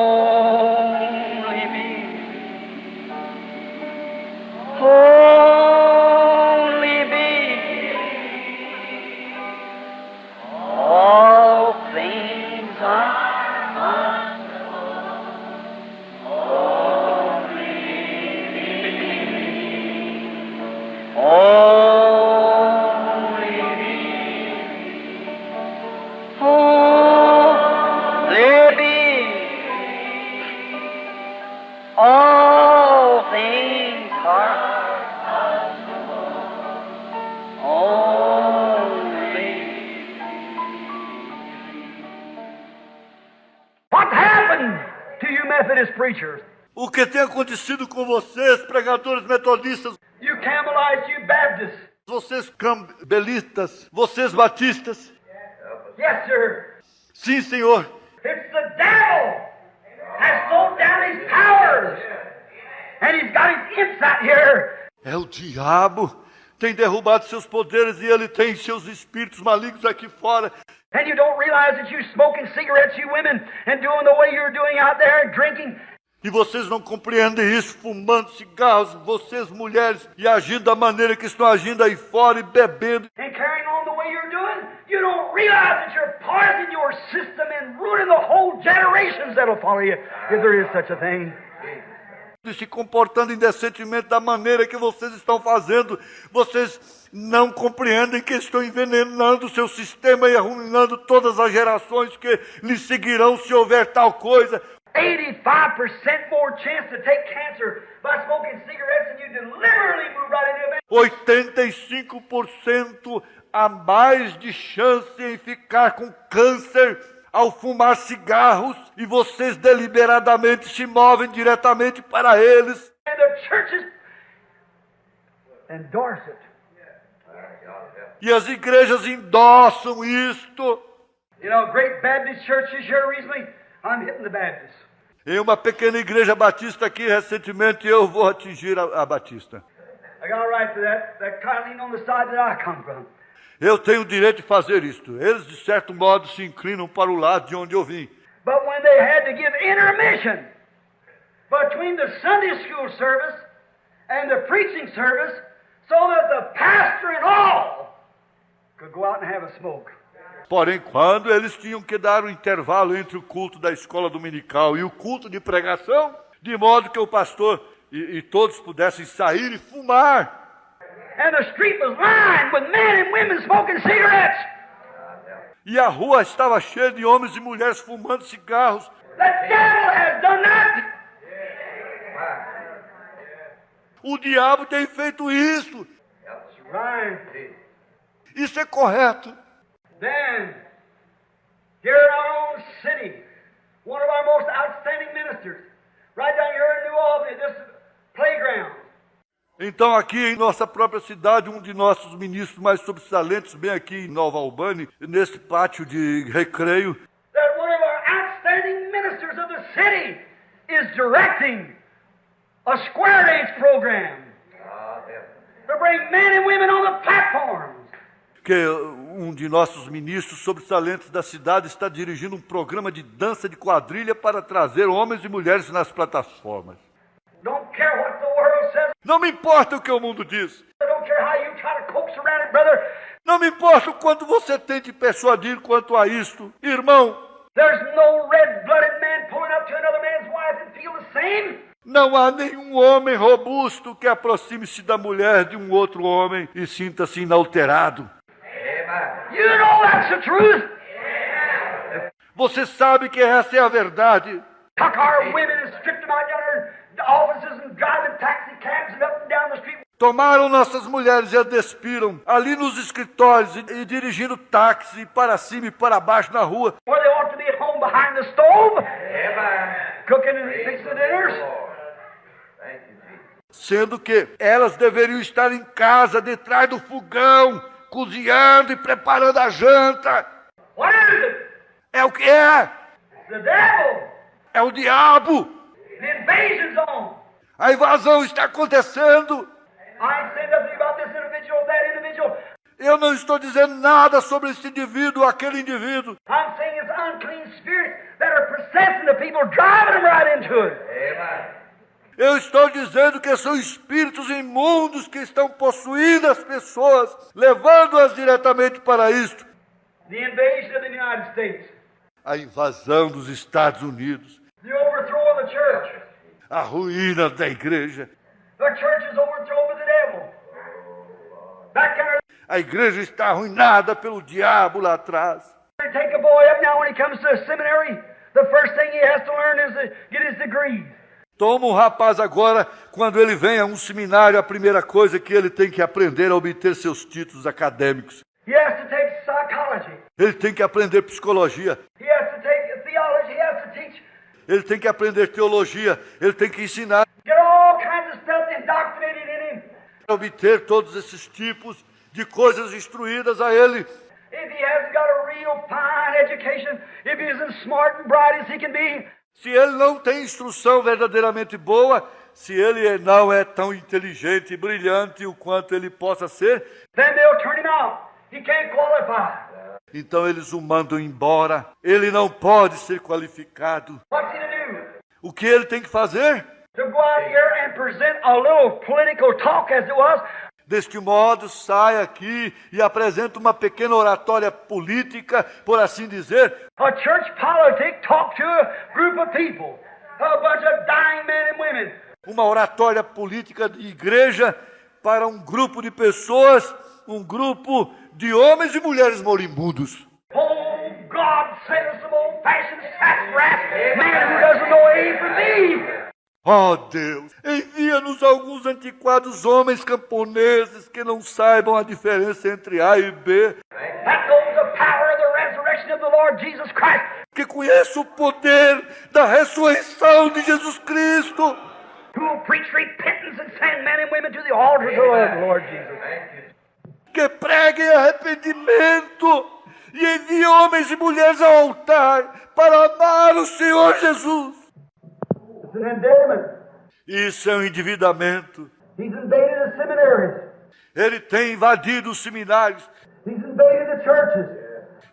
Only me. Only me. All things are only me. Only me. All things are only. What happened to you Methodist preachers? O que tem acontecido com vocês, pregadores metodistas, You Campbellites, you Baptists. vocês cambelistas, vocês batistas? Yes, sir. Sim, Senhor. It's the devil has thrown down his powers. And he's got his imps out here. É o diabo. Tem derrubado seus poderes e ele tem seus espíritos malignos aqui fora. And you don't realize that you're smoking cigarettes, you women, and doing the way you're doing out there and drinking. E vocês não compreendem isso, fumando cigarros, vocês mulheres, e agindo da maneira que estão agindo aí fora e bebendo. And carrying on the way you're doing, you don't realize that you're poisoning your system and ruining the whole generations that'll follow you, if there is such a thing. E se comportando indecentemente da maneira que vocês estão fazendo, vocês não compreendem que estão envenenando o seu sistema e arruinando todas as gerações que lhe seguirão se houver tal coisa. 85% more chance to take cancer by smoking cigarettes than you deliberately move right into it. 85% a mais de chance em ficar com câncer ao fumar cigarros, e vocês deliberadamente se movem diretamente para eles. And the churches endorse it. E as igrejas endossam isto. You know, great Baptist churches here recently, I'm hitting the Baptists. Em uma pequena igreja batista aqui, recentemente, eu vou atingir a batista. I got a right to that. That kind of lean on the side that I come from. Eu tenho o direito de fazer isto. Eles, de certo modo, se inclinam para o lado de onde eu vim. But when they had to give intermission between the Sunday school service and the preaching service so that the pastor and all could go out and have a smoke. Porém, quando eles tinham que dar o intervalo entre o culto da escola dominical e o culto de pregação, de modo que o pastor e todos pudessem sair e fumar. And the street was lined with men and women smoking cigarettes. E a rua estava cheia de homens e mulheres fumando cigarros. The devil has done that. O diabo tem feito isso. That's right. Isso é correto. Then, here in our own city, one of our most outstanding ministers, right down here in New Albany, this playground. Então, aqui em nossa própria cidade, um de nossos ministros mais sobressalentes, bem aqui em Nova Albany, nesse pátio de recreio, That one of our outstanding ministers of the city is directing a square dance program to bring men and women on the platforms. que um de nossos ministros sobressalentes da cidade está dirigindo um programa de dança de quadrilha para trazer homens e mulheres nas plataformas. Don't care what the world says. Não me importa o que o mundo diz. Don't care how you try to coax around it, brother. Não me importa o quanto você tente persuadir quanto a isto. Irmão, There's no red-blooded man pulling up to another man's wife and feel the same. não há nenhum homem robusto que aproxime-se da mulher de um outro homem e sinta-se inalterado. You know that's the truth. Você sabe que essa é a verdade. Tuck our women and stripped them out down there in offices and driving taxi cabs and up and down the street. Tomaram nossas mulheres e as despiram ali nos escritórios e dirigindo táxi para cima e para baixo na rua, Where they ought to be at home behind the stove, cooking and fixing the dinners. sendo que elas deveriam estar em casa, detrás do fogão, cozinhando e preparando a janta. What is it? É o que é? It's the devil. É o diabo. The invasion's on. A invasão está acontecendo. I ain't saying nothing about this individual or that individual. Eu não estou dizendo nada sobre esse indivíduo ou aquele indivíduo. I'm saying it's unclean spirits that are possessing the people, driving them right into it. Eu estou dizendo que são espíritos imundos que estão possuindo as pessoas, levando-as diretamente para isto. The invasion of the United States. A invasão dos Estados Unidos. The overthrow of the church. A ruína da igreja. The church is overthrown by the devil. That kind of... A igreja está arruinada pelo diabo lá atrás. Take a boy up now when he comes to a seminary. The first thing he has to learn is to get his degree. Toma um rapaz agora, quando ele vem a um seminário, a primeira coisa que ele tem que aprender é obter seus títulos acadêmicos. He has to take psychology. Ele tem que aprender psicologia. He has to take theology. He has to teach. Ele tem que aprender teologia. Ele tem que ensinar. Get all kinds of stuff indoctrinated in him. Obter todos esses tipos de coisas instruídas a ele. If he hasn't got a real fine education, if he isn't smart and bright as he can be, se ele não tem instrução verdadeiramente boa, se ele não é tão inteligente e brilhante o quanto ele possa ser, then they'll turn him out. He can't qualify. Então eles o mandam embora. Ele não pode ser qualificado. What's he to do? O que ele tem que fazer? To go out here and present a little political talk as it was. Deste modo, sai aqui e apresenta uma pequena oratória política, por assim dizer. A church politic talk to a group of people, a bunch of dying men and women. Uma oratória política de igreja para um grupo de pessoas, um grupo de homens e mulheres moribundos. Oh, God, send us some old-fashioned sassafras, man who doesn't know A from B. Oh, Deus, envia-nos alguns antiquados homens camponeses que não saibam a diferença entre A e B. That knows the power of the resurrection of the Lord Jesus Christ. Que conheça o poder da ressurreição de Jesus Cristo. Who will preach repentance and send men and women to the altar of the Lord Jesus. Que preguem arrependimento e envie homens e mulheres ao altar para amar o Senhor Jesus. It's an endearment. Isso é um endividamento. He's invaded the seminaries. Ele tem invadido os seminários. He's invaded the churches.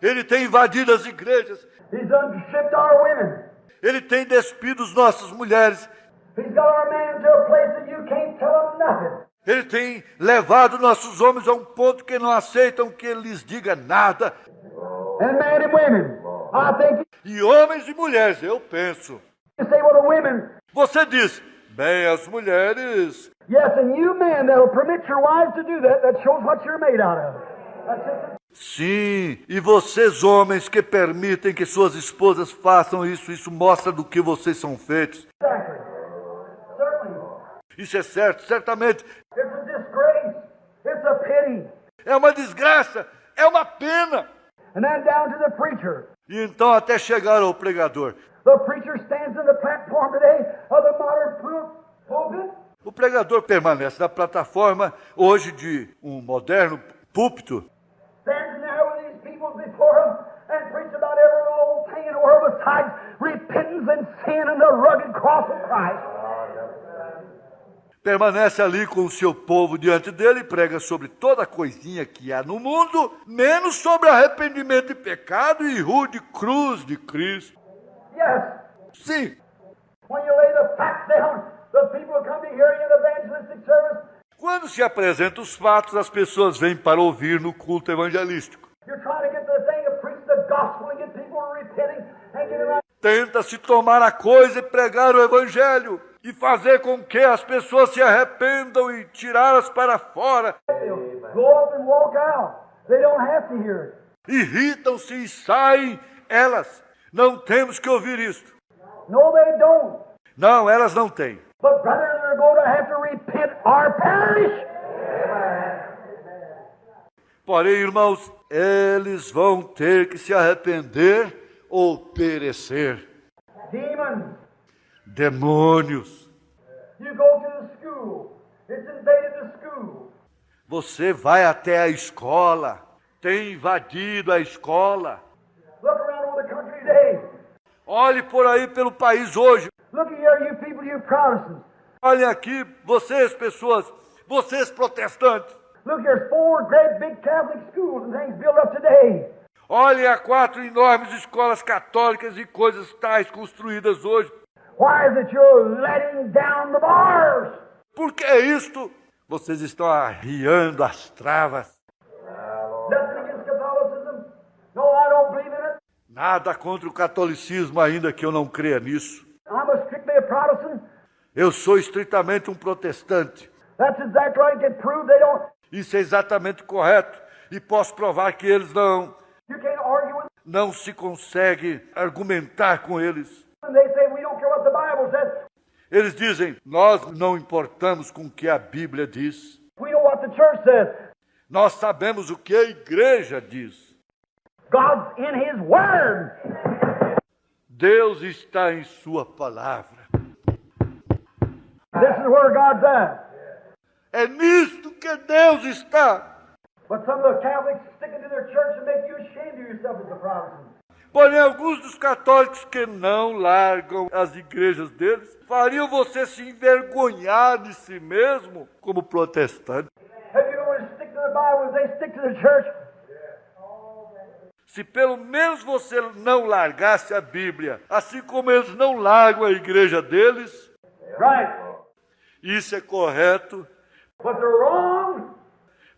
Ele tem invadido as igrejas. He's unstripped our women. Ele tem despido as nossas mulheres. He's got our men to a place that you can't tell them nothing. Ele tem levado nossos homens a um ponto que não aceitam que ele lhes diga nada. And men and women, I think E homens e mulheres, eu penso. you say, well, the women, Você diz, bem, as mulheres. yes, and you men that'll permit your wives to do that, that shows what you're made out of. That's it. Sim, e vocês homens que permitem que suas esposas façam isso mostra do que vocês são feitos. Exactly. Certainly. Isso é certo, certamente. It's a disgrace. It's a pity. É uma desgraça, é uma pena. And then down to the preacher. E então até chegar ao pregador. The preacher stands in the platform today of the modern pulpit. O pregador permanece na plataforma hoje de um moderno púlpito. Stands there with these people before him and preaches about every old thing in the world besides repentance and sin and the rugged cross of Christ. Permanece ali com o seu povo diante dele e prega sobre toda coisinha que há no mundo, menos sobre arrependimento e pecado e rude cruz de Cristo. Yes. Sim, When you lay the facts down, the people come to hear you in the evangelistic service. quando se apresentam os fatos, as pessoas vêm para ouvir no culto evangelístico. You're trying to get the thing to preach the gospel and get people repenting and get around. Tenta-se tomar a coisa e pregar o evangelho e fazer com que as pessoas se arrependam e tirá-las para fora. Go up and walk out. They don't have to hear it. Irritam-se e saem elas. Não temos que ouvir isto. No, they don't. Não, elas não têm. But brother, they're going to have to repent or perish. Porém, irmãos, eles vão ter que se arrepender ou perecer. Demons. Demônios. You go to the school. It's invaded the school. Você vai até a escola. Tem invadido a escola. Look around over the country today. Olhe por aí pelo país hoje. Look here, you people, you Protestants. Olhem aqui, vocês pessoas, vocês protestantes. Look, there's 4 great big Catholic schools and things built up today. Olhem a 4 enormes escolas católicas e coisas tais construídas hoje. Why is it you're letting down the bars? Por que isto? Vocês estão arriando as travas. Nothing against Catholicism. No, I don't believe in it. Nada contra o catolicismo, ainda que eu não creia nisso. I'm a strictly a Protestant. Eu sou estritamente um protestante. That's exactly right. It can prove they don't. Isso é exatamente correto. E posso provar que eles You can't argue with não se consegue argumentar com eles. them. They say we don't care what the Bible says. Eles dizem, nós não importamos com o que a Bíblia diz. We know what the church says. Nós sabemos o que a igreja diz. God's in His Word. Deus está em sua palavra. This is where God's at. É nisto que Deus está. But some of the Catholics sticking to their church and make you ashamed of yourself as a Protestant. Porém, alguns dos católicos que não largam as igrejas deles fariam você se envergonhar de si mesmo como protestante. Have you always stick to the Bible as they stick to the church? Se pelo menos você não largasse a Bíblia, assim como eles não largam a igreja deles, Right. isso é correto. But they're wrong.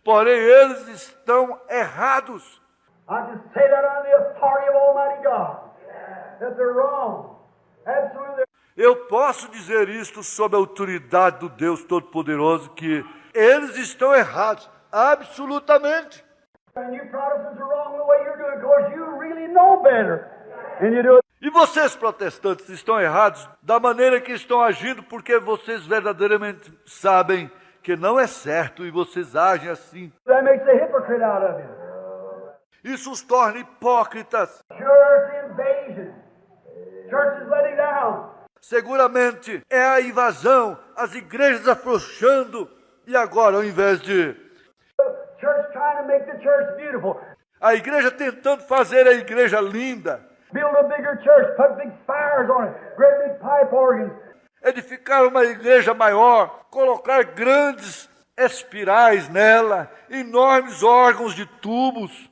Porém, eles estão errados. I just say that on the authority of Almighty God. That they're wrong. Absolutely. Eu posso dizer isto sob a autoridade do Deus Todo-Poderoso, que eles estão errados, absolutamente. And you Protestants are wrong the way you're doing it because you really know better. And you do it. E vocês, protestantes, estão errados da maneira que estão agindo, porque vocês verdadeiramente sabem que não é certo e vocês agem assim. That makes a hypocrite out of you. Isso os torna hipócritas. Church invasion. Churches letting down. Seguramente é a invasão, as igrejas afrouxando, e agora, ao invés de Church trying to make the church beautiful. a igreja tentando fazer a igreja linda, Build a bigger church, put big spires on it, great big pipe organs. edificar uma igreja maior, colocar grandes espirais nela, enormes órgãos de tubos,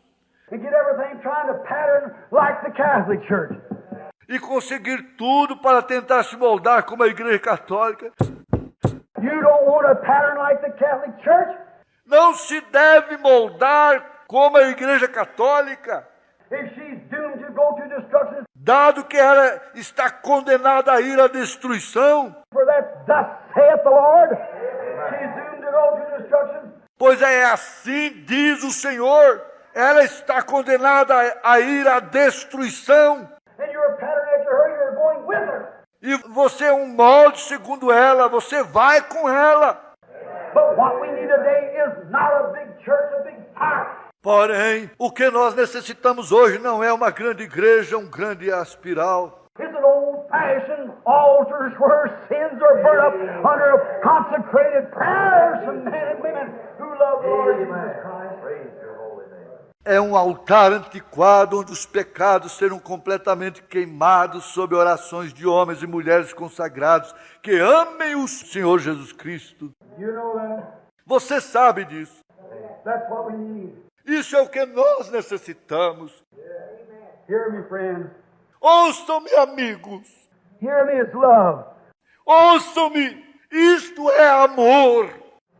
And get everything trying to pattern like the Catholic Church. e conseguir tudo para tentar se moldar como a igreja católica. You don't want a pattern like the Catholic Church? Não se deve moldar como a igreja católica, If she's doomed to go to destruction, dado que ela está condenada a ir à destruição, for that thus saith the Lord, she's doomed to go to destruction. pois é assim diz o Senhor, ela está condenada a ir à destruição, And you're a pattern after her, you're going with her. e você é um molde segundo ela, você vai com ela. But what we need today is not a big church, a big fire. Porém, o que nós necessitamos hoje não é uma grande igreja, um grande aspiral. It's an old-fashioned altars where sins are burned up under consecrated prayers from men and women who love the Lord Jesus Christ. É um altar antiquado onde os pecados serão completamente queimados sob orações de homens e mulheres consagrados que amem o Senhor Jesus Cristo. You know that? Você sabe disso. That's what we need. Isso é o que nós necessitamos. Hear me, friends. Ouçam-me, amigos. Hear me, it's love. Ouçam-me. Isto é amor.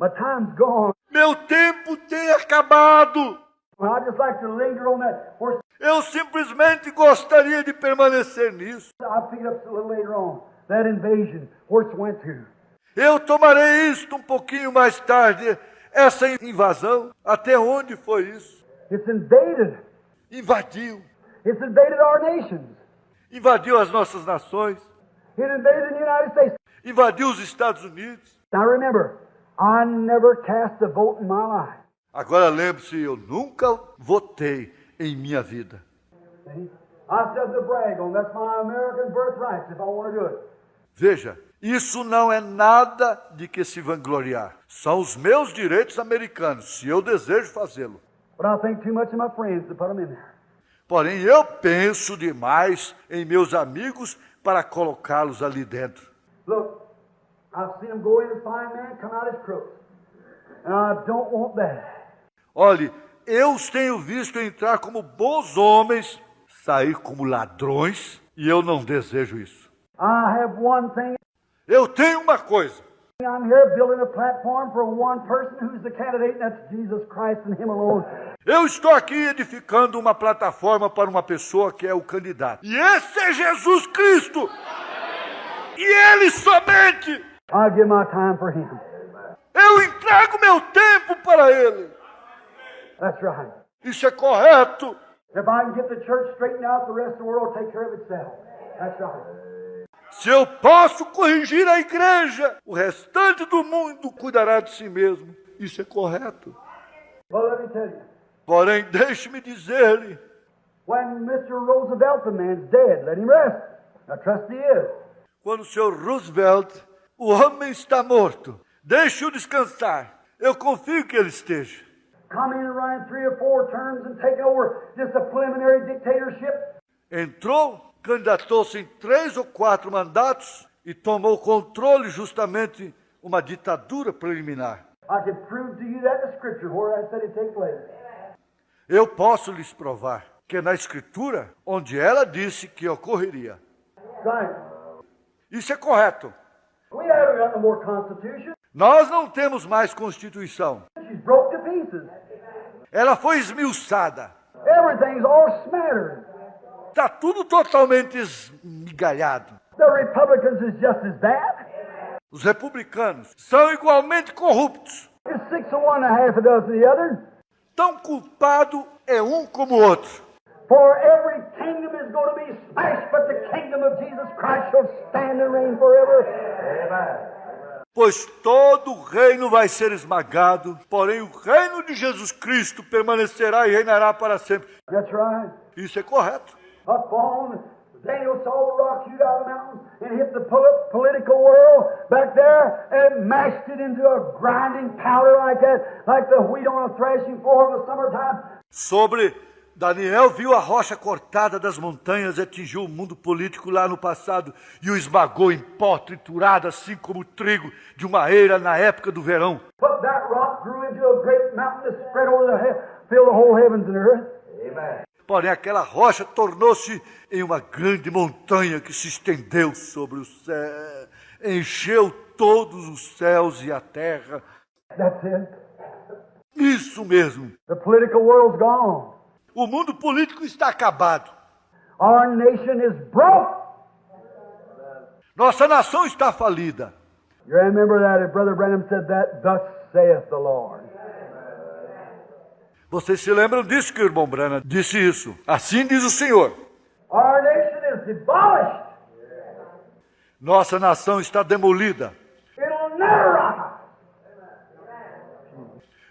My time's gone. Meu tempo tem acabado. I'd just like to linger on that. Eu simplesmente gostaria de permanecer nisso. I'll pick it up a little later on. That invasion, where it went to. Eu tomarei isto um pouquinho mais tarde. Essa invasão, até onde foi isso? It's invaded. Invadiu. It's invaded our nations. Invadiu as nossas nações. It invaded the United States. Invadiu os Estados Unidos. Now remember, I never cast a vote in my life. Agora lembre-se, eu nunca votei em minha vida. See? I said to brag on. That's my American birthright if I want to do it. Veja, isso não é nada de que se vangloriar. São os meus direitos americanos, se eu desejo fazê-lo. But I think too much of my friends to put them in there. Porém, eu penso demais em meus amigos para colocá-los ali dentro. Look, I've seen them go in as fine men, come out as crooks. And I don't want that. Olhe, eu os tenho visto entrar como bons homens, sair como ladrões, e eu não desejo isso. I have one thing. Eu tenho uma coisa. I'm here building a platform for one person who's the candidate, and that's Jesus Christ and Him alone. Eu estou aqui edificando uma plataforma para uma pessoa que é o candidato. E esse é Jesus Cristo. E Ele somente. I'll give my time for Him. Eu entrego meu tempo para Ele. That's right. Isso é correto. If I can get the church straightened out, the rest of the world will take care of itself. That's right. Se eu posso corrigir a igreja, o restante do mundo cuidará de si mesmo. Isso é correto. Well, let me tell you. Porém, deixe-me dizer-lhe, When Mr. Roosevelt, the man's dead, let him rest. I trust he is. quando o Sr. Roosevelt, o homem está morto, deixe-o descansar. Eu confio que ele esteja. Coming and running 3 or 4 terms and taking over just a preliminary dictatorship. Entrou, candidatou-se em 3 ou 4 mandatos e tomou controle justamente uma ditadura preliminar. I can prove to you that in the scripture where I said it take place. Eu posso lhes provar que é na Escritura onde ela disse que ocorreria. Right. Isso é correto. We haven't got no more constitution. Nós não temos mais Constituição. She's broke to pieces. Ela foi esmiuçada. Everything's all smattered. Está tudo totalmente esmigalhado. The Republicans is just as bad. Os republicanos são igualmente corruptos. It's 6 of one and a half a dozen of the other. Tão culpado é um como o outro. For every kingdom is going to be smashed, but the kingdom of Jesus Christ shall stand and reign forever. Amen. Pois todo o reino vai ser esmagado, porém o reino de Jesus Cristo permanecerá e reinará para sempre. That's right. Isso é correto. Up on, Daniel saw the rock shoot out of the mountain and hit the political world back there and mashed it into a grinding powder like that, like the wheat on a threshing floor in the summertime. Sobre Daniel viu a rocha cortada das montanhas e atingiu o mundo político lá no passado e o esmagou em pó triturado, assim como o trigo de uma eira na época do verão. But that rock grew into a great mountain that spread over filled the whole heavens and earth. Amen. Porém, aquela rocha tornou-se em uma grande montanha que se estendeu sobre o céu, encheu todos os céus e a terra. That's it. Isso mesmo. The political world's gone. O mundo político está acabado. Our nation is broke. Nossa nação está falida. You remember that Brother Branham said that, thus saith the Lord. Vocês se lembram disso que o irmão Branham disse isso? Assim diz o Senhor. Our nation is demolished. Nossa nação está demolida. It'll never rise.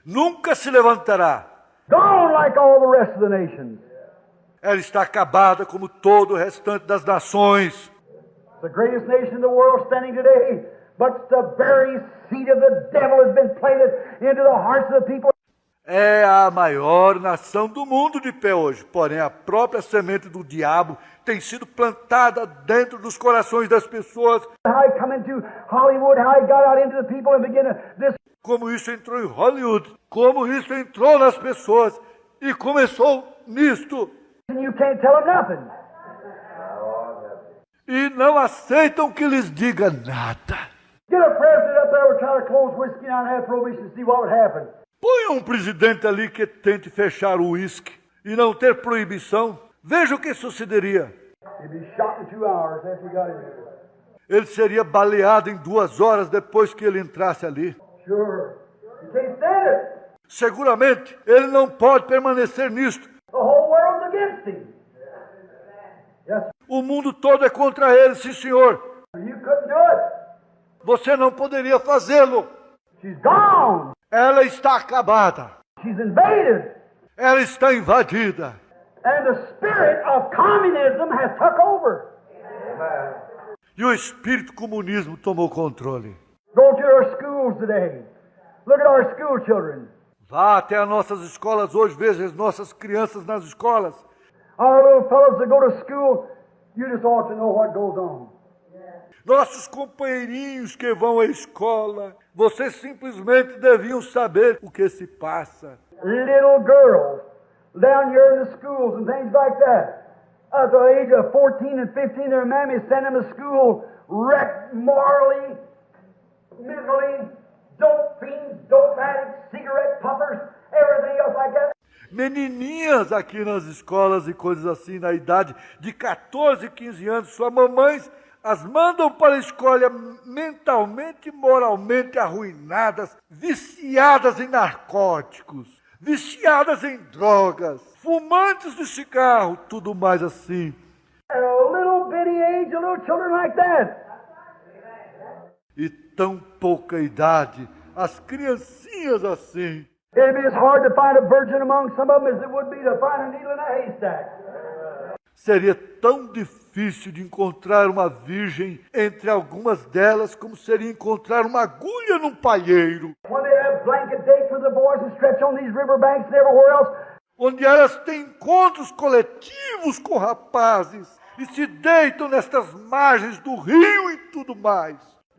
Nunca se levantará. Gone like all the rest of the nations. Ela está acabada como todo o restante das nações. The greatest nation in the world standing today, but the very seed of the devil has been planted into the hearts of the people. É a maior nação do mundo de pé hoje, porém a própria semente do diabo tem sido plantada dentro dos corações das pessoas. How he come into Hollywood, how he got out into the people and began this. Como isso entrou em Hollywood, como isso entrou nas pessoas e começou nisto. And you can't tell them nothing. E não aceitam que lhes diga nada. Get a president up there and try to close whiskey down and have prohibition and see what would happen. Ponha um presidente ali que tente fechar o uísque e não ter proibição. Veja o que sucederia. He'd be shot in 2 hours after he got in there. Ele seria baleado em 2 horas depois que ele entrasse ali. Sure. You can't stand it. Seguramente, ele não pode permanecer nisto. The whole world's against him. Yes, O mundo todo é contra ele, sim, senhor. you couldn't do it. Você não poderia fazê-lo. She's gone. Ela está acabada. She's invaded. Ela está invadida. And the spirit of communism has took over. E o espírito comunismo tomou controle. Go to our schools today. Look at our school children. Vá até as nossas escolas hoje, veja as nossas crianças nas escolas. Our little fellows that go to school, you just ought to know what goes on. Nossos companheirinhos que vão à escola, vocês simplesmente deviam saber o que se passa. Little girls down here in the schools and things like that. At the age of 14 and 15, their mammy sent them to school wrecked morally, mentally, dope fiends, dope addicts, cigarette puffers, everything else like that. Menininhas aqui nas escolas e coisas assim, na idade de 14, 15 anos, suas mamães as mandam para a escola mentalmente e moralmente arruinadas, viciadas em narcóticos, viciadas em drogas, fumantes de cigarro, tudo mais assim. At a little bitty age, little children like that. E tão pouca idade, as criancinhas assim. It'd be as hard to find a virgin among some of them as it would be to find a needle in a haystack. Seria tão difícil de encontrar uma virgem entre algumas delas como seria encontrar uma agulha num palheiro. When they have blanket dates with the boys and stretch on these riverbanks and everywhere else, onde elas têm encontros coletivos com rapazes e se deitam nestas margens do rio e tudo mais.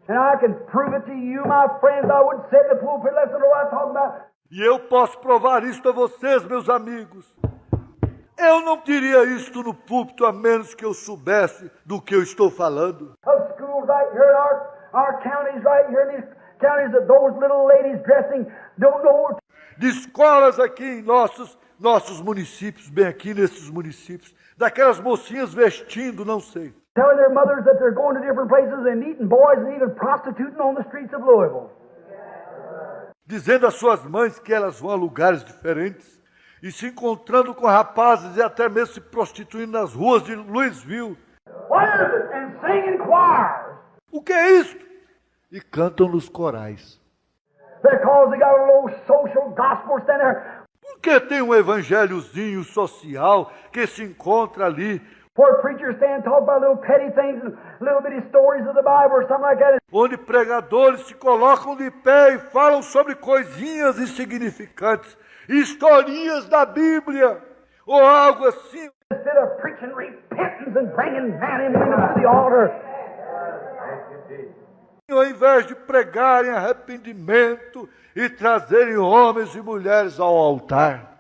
and I can prove it to you, my friends. I wouldn't sit in the pulpit unless I know what I'm talking about. E eu posso provar isto a vocês, meus amigos. Eu não diria isto no púlpito a menos que eu soubesse do que eu estou falando. Of schools right here in our counties, right here in these counties, that those little ladies dressing don't know. De escolas aqui em nossos municípios, bem aqui nesses municípios, daquelas mocinhas vestindo, não sei. Telling their mothers that they're going to different places and meeting boys and even prostituting on the streets of Louisville. Dizendo às suas mães que elas vão a lugares diferentes e se encontrando com rapazes e até mesmo se prostituindo nas ruas de Louisville. What is it? And singing choirs. O que é isto? E cantam nos corais. Because they got a little social gospel standing there. Porque tem um evangelhozinho social que se encontra ali, Where preachers stand and talk about little petty things and little bitty stories of the Bible or something like that. onde pregadores se colocam de pé e falam sobre coisinhas insignificantes, historinhas da Bíblia, ou algo assim. Instead of preaching repentance and bringing men and women to the altar. Ao invés de pregarem arrependimento e trazerem homens e mulheres ao altar.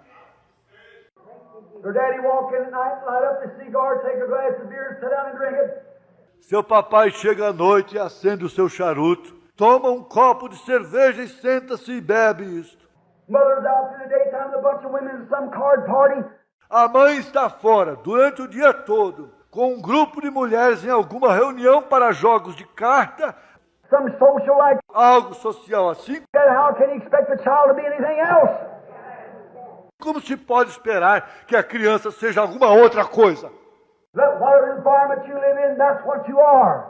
Your daddy walk in at night, light up the cigar, take a glass of beer, sit down and drink it. Seu papai chega à noite e acende o seu charuto, toma um copo de cerveja e senta-se e bebe isto. Mother's out through the daytime with a bunch of women at some card party. A mãe está fora durante o dia todo, com um grupo de mulheres em alguma reunião para jogos de carta, Some social like algo social assim. that. How can you expect the child to be anything else? Como se pode esperar que a criança seja alguma outra coisa? Let whatever environment you live in, that's what you are.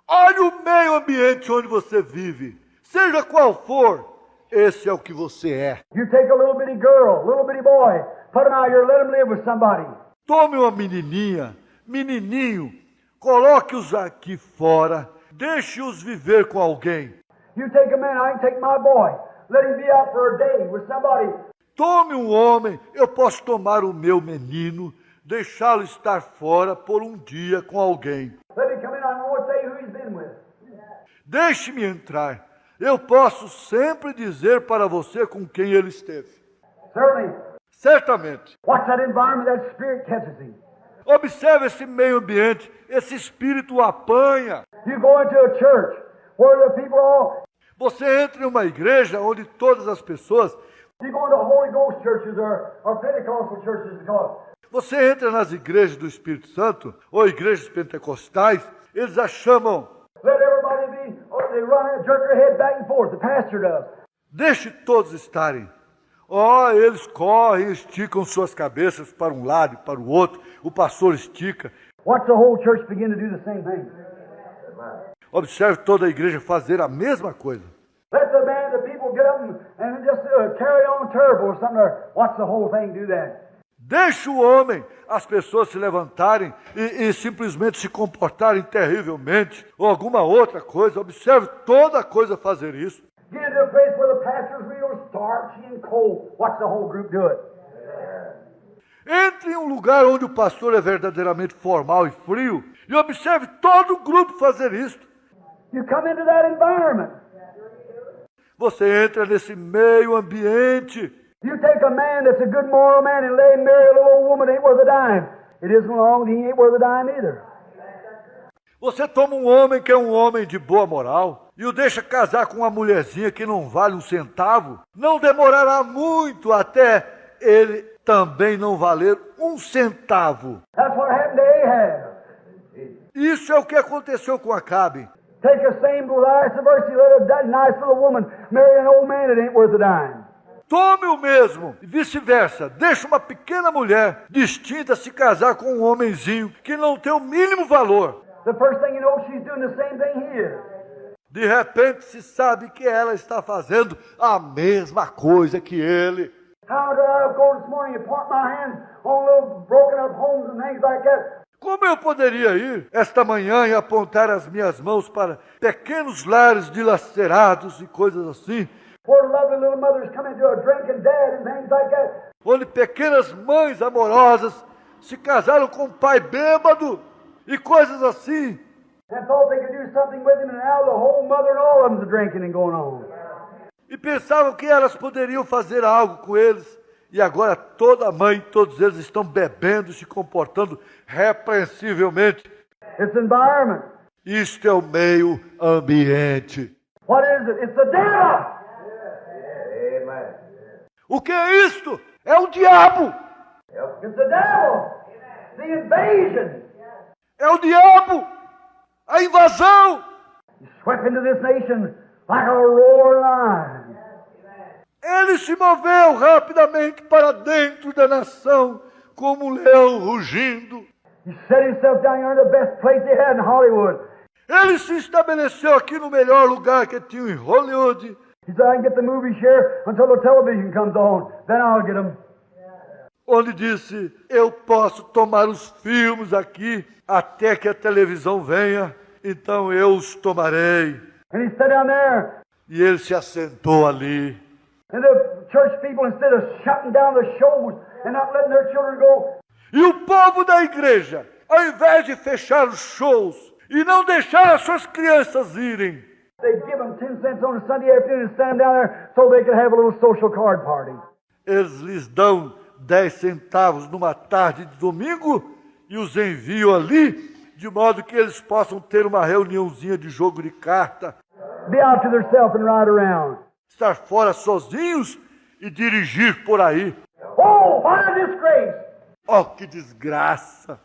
Olhe o meio ambiente onde você vive, seja qual for, esse é o que você é. You take a little bitty girl, little bitty boy, put them out here, let them live with somebody. Tome uma menininha, menininho, coloque-os aqui fora, deixe-os viver com alguém. You take a man, I can take my boy, let him be out for a day with somebody. Tome um homem, eu posso tomar o meu menino, deixá-lo estar fora por um dia com alguém. Let him come in, I won't tell you who he's been with. Deixe-me entrar. Eu posso sempre dizer para você com quem ele esteve. Certainly. Certamente. Watch that environment, that spirit catches him. Observe esse meio ambiente, esse espírito o apanha. You go into a church where the people all, Você entra em uma igreja onde todas as pessoas, you go into Holy Ghost churches or Pentecostal churches because você entra nas igrejas do Espírito Santo, ou igrejas pentecostais, eles a chamam, let everybody be, or they run and jerk their head back and forth, the pastor does. deixe todos estarem. Eles correm, esticam suas cabeças para um lado e para o outro, o pastor estica. Watch the whole church begin to do the same thing. Observe toda a igreja fazer a mesma coisa. Let the people get up and just carry on terrible or something. Or watch the whole thing do that. Deixe o homem, as pessoas se levantarem e simplesmente se comportarem terrivelmente, ou alguma outra coisa. Observe toda a coisa fazer isso. Get into a place where the pastor's real starchy and cold. Watch the whole group do it. Entre em um lugar onde o pastor é verdadeiramente formal e frio e observe todo o grupo fazer isso. You come into that environment. Você entra nesse meio ambiente. You take a man that's a good moral man and let him marry a little old woman that ain't worth a dime. It isn't long, he ain't worth a dime either. Você toma um homem que é um homem de boa moral e o deixa casar com uma mulherzinha que não vale um centavo. Não demorará muito até ele também não valer um centavo. That's what happened to Ahab. Isso é o que aconteceu com Acabe. Take the same vice versa, let a nice little woman marry an old man that ain't worth a dime. Tome o mesmo, e vice-versa. Deixa uma pequena mulher distinta se casar com um homenzinho que não tem o mínimo valor. The first thing you know, she's doing the same thing here. De repente se sabe que ela está fazendo a mesma coisa que ele. How did I go this morning and point my hands on little broken up homes and things like that? Como eu poderia ir esta manhã e apontar as minhas mãos para pequenos lares dilacerados e coisas assim, Where lovely little mothers come into a drinking dad and things like that? onde pequenas mães amorosas se casaram com um pai bêbado e coisas assim, And thought they could do something with him, and now the whole mother and all of them's drinking and going on. e pensavam que elas poderiam fazer algo com eles, e agora toda mãe, todos eles estão bebendo e se comportando repreensivelmente. It's environment. Isto é o meio ambiente. What is it? It's the devil. O que é isto? É o diabo! It's the devil. The invasion. É o diabo! A invasão! He swept into this nation like a roaring lion. Ele se moveu rapidamente para dentro da nação, como um leão rugindo. He set himself down here in the best place they had in Hollywood. Ele se estabeleceu aqui no melhor lugar que tinha em Hollywood. He said, I can get the movie share until the television comes on. Then I'll get them. Onde disse, eu posso tomar os filmes aqui até que a televisão venha, então eu os tomarei. And he sat down there. E ele se assentou ali. And the church people, instead of shutting down the shows and not letting their children go, E o povo da igreja, ao invés de fechar os shows e não deixar as suas crianças irem, they give them 10 cents on a Sunday afternoon and send them down there so they could have a little social card party. eles lhes dão 10 centavos numa tarde de domingo e os enviam ali, de modo que eles possam ter uma reuniãozinha de jogo de carta, Be out to themselves and ride around. estar fora sozinhos e dirigir por aí. Oh, what a disgrace! Oh, que desgraça!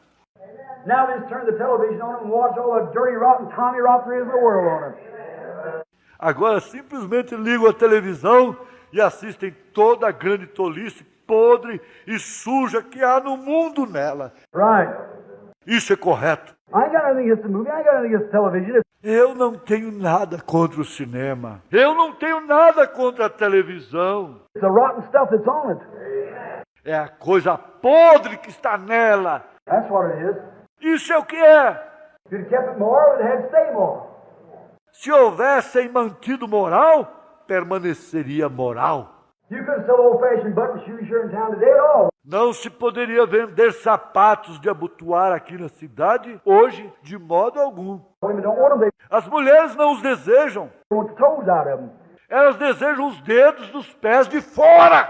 Now they just turn the television on and watch all the dirty, rotten Tommy Rot there is in the world on it. Agora simplesmente ligam a televisão e assistem toda a grande tolice podre e suja que há no mundo nela. Right. Isso é correto. I ain't got anything against the movie. I ain't got anything against television. Eu não tenho nada contra o cinema. Eu não tenho nada contra a televisão. It's the rotten stuff that's on it. É a coisa podre que está nela. That's what it is. Isso é o que é. If you'd kept it moral, it had to stay moral. Se houvessem mantido moral, permaneceria moral. You couldn't sell old-fashioned button shoes here in town today at all. Não se poderia vender sapatos de abotoar aqui na cidade hoje de modo algum. Women don't want them. As mulheres não os desejam. They want the toes out of them. Elas desejam os dedos dos pés de fora.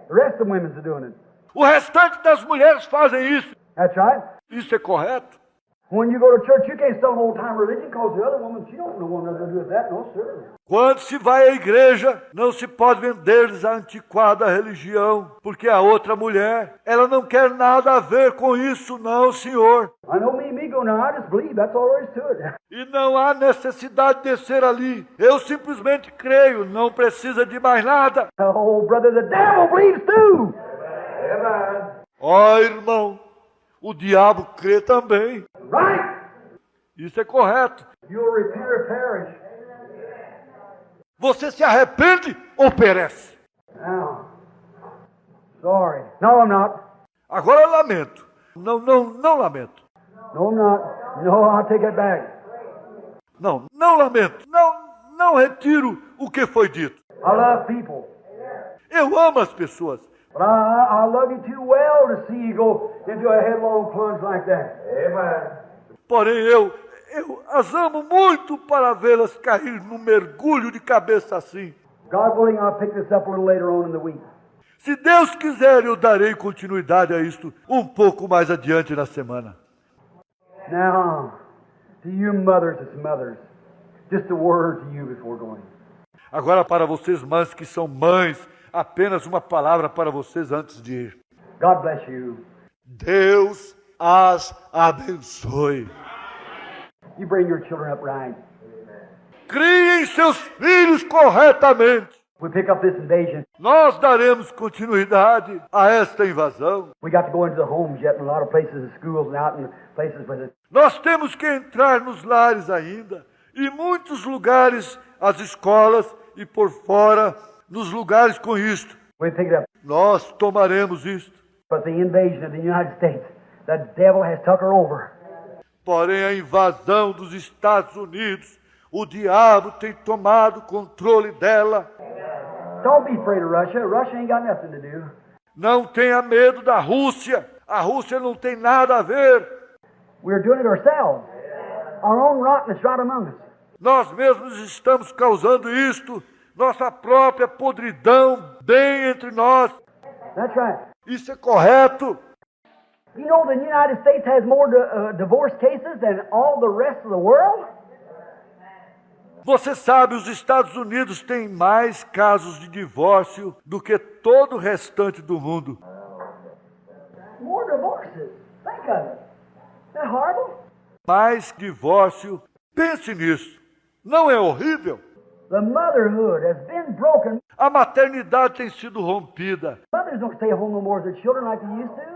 The rest of the women's are doing it. O restante das mulheres fazem isso. That's right. Isso é correto? When you go to church, you can't sell an old-time religion because the other woman, she don't want nothing to do with that. No, sir. Quando se vai à igreja, não se pode vender-lhes a antiquada religião, porque a outra mulher, ela não quer nada a ver com isso, não, senhor. I know me go now. I just believe. That's all there is to it. E não há necessidade de descer ali. Eu simplesmente creio, não precisa de mais nada. Oh, brother, the devil believes too. Amen. Ó, irmão, o diabo crê também. Right. Isso é correto. You'll repent or perish. Você se arrepende ou perece? Now, sorry. No, I'm not. Agora eu lamento. Não lamento. No, I'm not. No, I'll take it back. Não lamento. Não retiro o que foi dito. I love people. Eu amo as pessoas. But I love you too well to see you go into a headlong plunge like that. Amen. Porém, eu as amo muito para vê-las cair num mergulho de cabeça assim. God willing, I'll pick this up a little later on in the week. Se Deus quiser, eu darei continuidade a isto um pouco mais adiante na semana. Now, to you mothers and mothers, just a word to you before going. Agora, para vocês mães que são mães, apenas uma palavra para vocês antes de ir. God bless you. Deus as abençoe. You bring your children up right. Criem seus filhos corretamente. We pick up this invasion. Nós daremos continuidade a esta invasão. We got to go into the homes yet in a lot of places, the schools and out in places where the... Nós temos que entrar nos lares ainda, e muitos lugares, as escolas e por fora, nos lugares com isto. We pick it up. Nós tomaremos isto. But the invasion of the United States, the devil has took her over. Porém, a invasão dos Estados Unidos, o diabo tem tomado controle dela. Don't be afraid of Russia. Russia ain't got nothing to do. Não tenha medo da Rússia. A Rússia não tem nada a ver. We're doing it ourselves. Our own rottenness right among us. Nós mesmos estamos causando isto. Nossa própria podridão bem entre nós. That's right. Isso é correto. You know the United States has more divorce cases than all the rest of the world? Você sabe, os Estados Unidos têm mais casos de divórcio do que todo o restante do mundo. More divorces. Think of it. Isn't that horrible? Mais divórcio. Pense nisso. Não é horrível? The motherhood has been broken. A maternidade tem sido rompida. Mothers don't stay home no more with their children like they used to.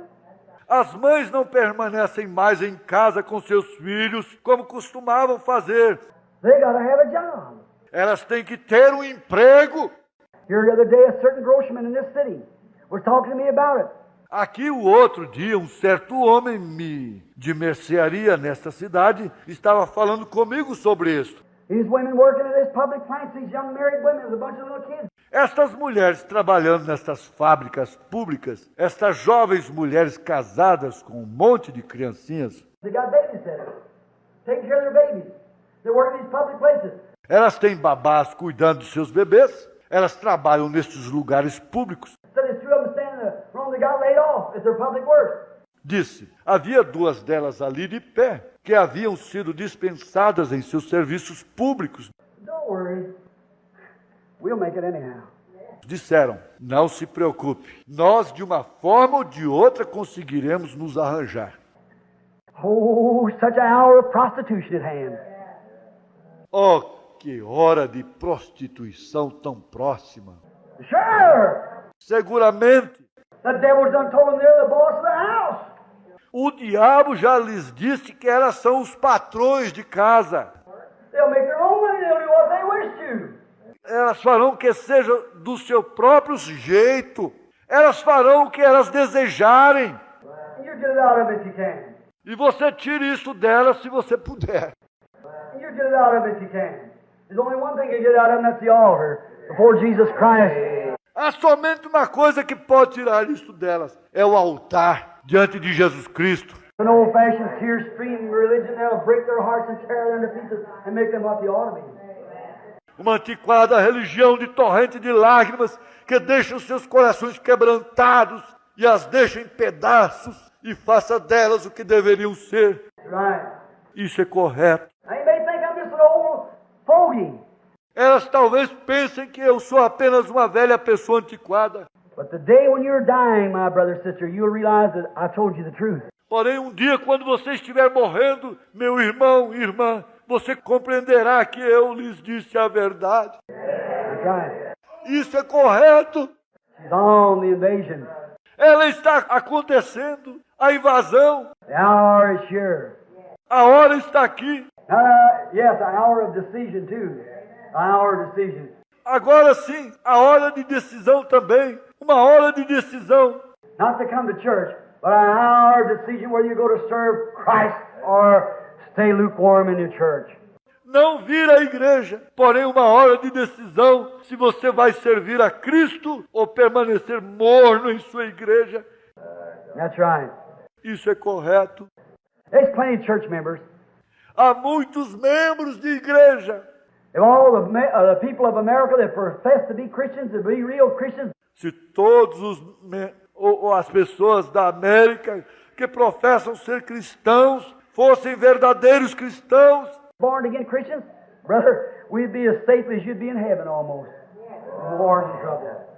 As mães não permanecem mais em casa com seus filhos como costumavam fazer. They got to have a job. Elas têm que ter um emprego. Here the other day, a certain groceryman in this city was talking to me about it. Aqui o outro dia, um certo homem de mercearia nesta cidade estava falando comigo sobre isso. These women working at this public plants, these young married women with a bunch of little kids. Estas mulheres trabalhando nestas fábricas públicas, estas jovens mulheres casadas com um monte de criancinhas, They got babysitters, taking care of their babies. They work in these public places. elas têm babás cuidando de seus bebês, elas trabalham nestes lugares públicos. So there's two of them standing there. One they got laid off at their public work. Disse, havia duas delas ali de pé, que haviam sido dispensadas em seus serviços públicos. Don't worry, we'll make it anyhow. Disseram, não se preocupe, nós de uma forma ou de outra conseguiremos nos arranjar. Oh, such an hour of prostitution at hand. Oh, que hora de prostituição tão próxima. Sure, Seguramente, the devil's done told them they're the boss of the house. o diabo já lhes disse que elas são os patrões de casa. They'll make their own money. They'll do what they wish to. Elas farão que seja do seu próprio jeito. Elas farão o que elas desejarem. And you get it out of it if you can. E você tire isso delas se você puder. And you get it out of it if you can. There's only one thing you get out of them, that's the altar before Jesus Christ. Há somente uma coisa que pode tirar isso delas. É o altar diante de Jesus Cristo. An old-fashioned tear-stream religion that'll break their hearts and tear them to pieces and make them what they ought to be. Uma antiquada religião de torrente de lágrimas que deixa os seus corações quebrantados e as deixa em pedaços e faça delas o que deveriam ser. Right. Isso é correto. Now you may think I'm just an old fogey, Elas talvez pensem que eu sou apenas uma velha pessoa antiquada. but the day when you're dying, my brother, sister, you'll realize that I told you the truth. Porém, um dia, quando você estiver morrendo, meu irmão, irmã, você compreenderá que eu lhes disse a verdade. That's right. Isso é correto. She's on the invasion. Ela está acontecendo, a invasão. The hour is sure. A hora está aqui. Yes, an hour of decision too. An hour of decision. Agora sim, a hora de decisão também. Uma hora de decisão. Not to come to church, but an hour of decision whether you go to serve Christ or stay lukewarm in your church. Não vir à igreja, porém uma hora de decisão se você vai servir a Cristo ou permanecer morno em sua igreja. That's right. Isso é correto. There's plenty of church members Há muitos membros de igreja If all the people of America that profess to be Christians, to be real Christians, Se todos ou as pessoas da América que professam ser cristãos fossem verdadeiros cristãos, born again Christians, brother, we'd be as safe as you'd be in heaven almost. War and trouble.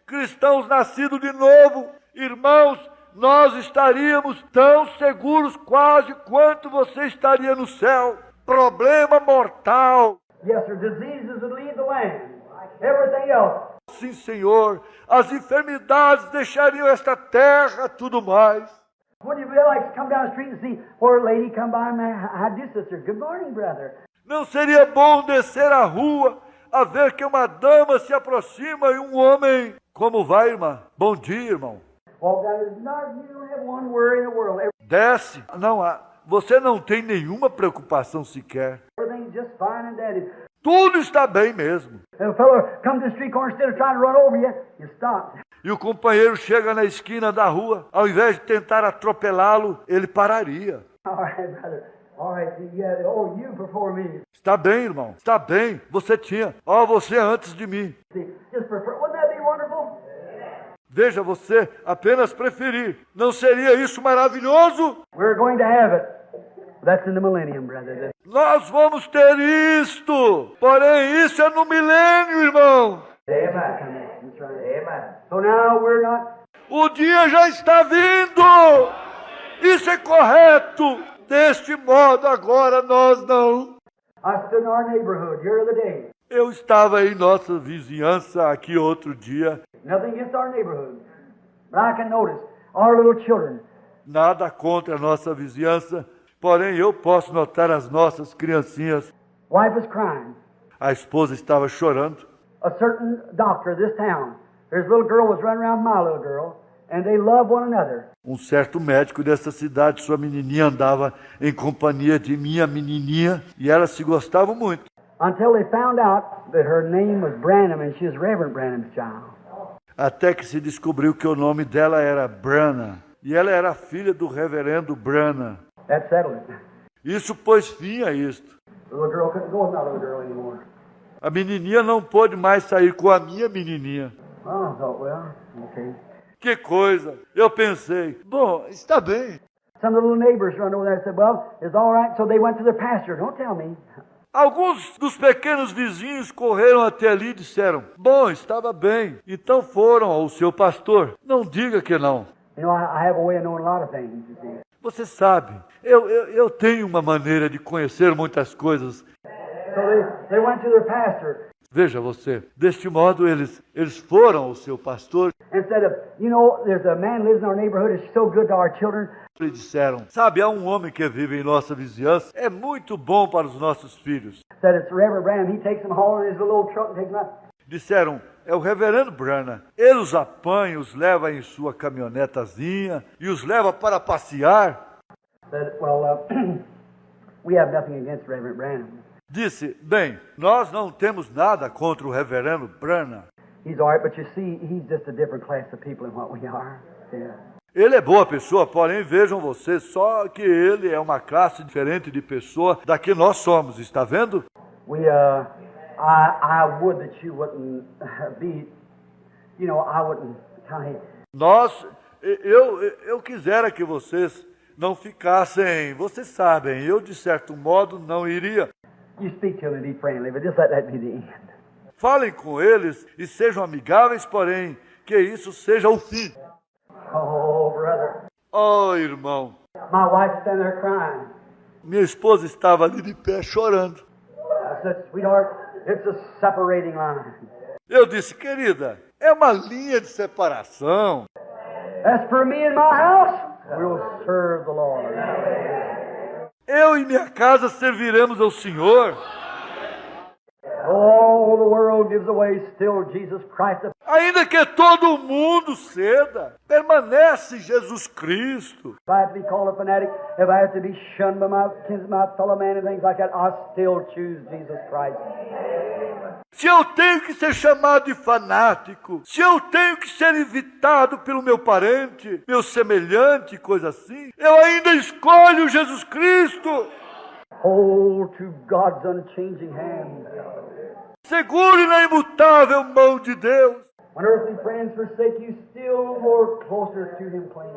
cristãos nascidos de novo, irmãos, nós estaríamos tão seguros quase quanto você estaria no céu. Problema mortal. Yes, sir. Diseases would leave the land. Everything else. Sim, Senhor, as enfermidades deixariam esta terra, tudo mais. Wouldn't you really like to come down the street and see poor lady come by and how do you, sister? Good morning, brother. Não seria bom descer a rua a ver que uma dama se aproxima e um homem... Como vai, irmã? Bom dia, irmão. Walk down the you don't have one worry in the world. Desce. Não, você não tem nenhuma preocupação sequer. Everything's just fine and dandy. Tudo está bem mesmo. And a fellow comes to the street corner instead of trying to run over you, you stop. E o companheiro chega na esquina da rua, ao invés de tentar atropelá-lo, ele pararia. All right, brother. All right, yeah. Oh, you before me. Está bem, irmão. Está bem. Você tinha. Você antes de mim. Just prefer. Wouldn't that be wonderful? Veja, você apenas preferir. Não seria isso maravilhoso? We're going to have it. That's in the millennium, brother. Nós vamos ter isto. Porém, isso é no milênio, irmão. Amen. Amen. So now we're not... O dia já está vindo. Isso é correto. Deste modo, agora nós não. I stood in our neighborhood here the other day. Eu estava em nossa vizinhança aqui outro dia. Nothing against our neighborhood. But I can notice our little children. Nada contra a nossa vizinhança, porém eu posso notar as nossas criancinhas. Wife was crying. A esposa estava chorando. A certain doctor of this town, his little girl was running around my little girl, and they love one another. Um certo médico dessa cidade, sua menininha andava em companhia de minha menininha e elas se gostavam muito. Until they found out that her name was Branham and she was Reverend Branham's child. Até que se descobriu que o nome dela era Branham e ela era filha do reverendo Branham. That settled it. Isso pôs fim a isto. The little girl couldn't go with my little girl anymore. A menininha não pôde mais sair com a minha menininha. Well, I thought, well, okay. Que coisa! Eu pensei, bom, está bem. Some of the little neighbors run over there and said, well, it's all right. So they went to their pastor. Don't tell me. Alguns dos pequenos vizinhos correram até ali e disseram, bom, estava bem. Então foram ao seu pastor. Não diga que não. You know, I have a way of knowing a lot of things, you see. Você sabe, eu tenho uma maneira de conhecer muitas coisas. So they went to their pastor. Veja você, deste modo eles foram ao seu pastor And said, you know, there's a man lives in our neighborhood. It's so good to our children. e disseram, sabe, há um homem que vive em nossa vizinhança, é muito bom para os nossos filhos. Said it's Reverend Branham. He takes them home in his little truck and takes them out. Disseram, é o reverendo Branham. Ele os apanha, os leva em sua caminhonetazinha e os leva para passear. Said, well, we have nothing against Reverend Branham. Disse, bem, nós não temos nada contra o reverendo Branham. He's all right, but you see, he's just a different class of people than what we are. Yeah. Ele é boa pessoa, porém vejam vocês, só que ele é uma classe diferente de pessoa da que nós somos, está vendo? I would that you wouldn't be, you know, I wouldn't kind of... Eu quisera que vocês não ficassem, vocês sabem, eu de certo modo não iria. You speak to them and be friendly, but just let that be the end. Falem com eles e sejam amigáveis, porém, que isso seja o fim. Oh, brother. Oh, irmão. My wife's standing there crying. Minha esposa estava ali de pé chorando. I said, sweetheart, it's a separating line. Eu disse, querida, é uma linha de separação. As for me and my house, we'll serve the Lord. Eu e minha casa serviremos ao Senhor. All the world gives away, still Jesus Christ. Ainda que todo mundo ceda, permanece Jesus Cristo. If I have to be called a fanatic, if I have to be shunned by my kinsmen, my fellow man and things like that, I still choose Jesus Christ. Se eu tenho que ser chamado de fanático, se eu tenho que ser evitado pelo meu parente, meu semelhante, coisa assim, eu ainda escolho Jesus Cristo. Hold to God's unchanging hand. Segure na imutável mão de Deus. When earthly friends forsake you, still more closer to Him cling.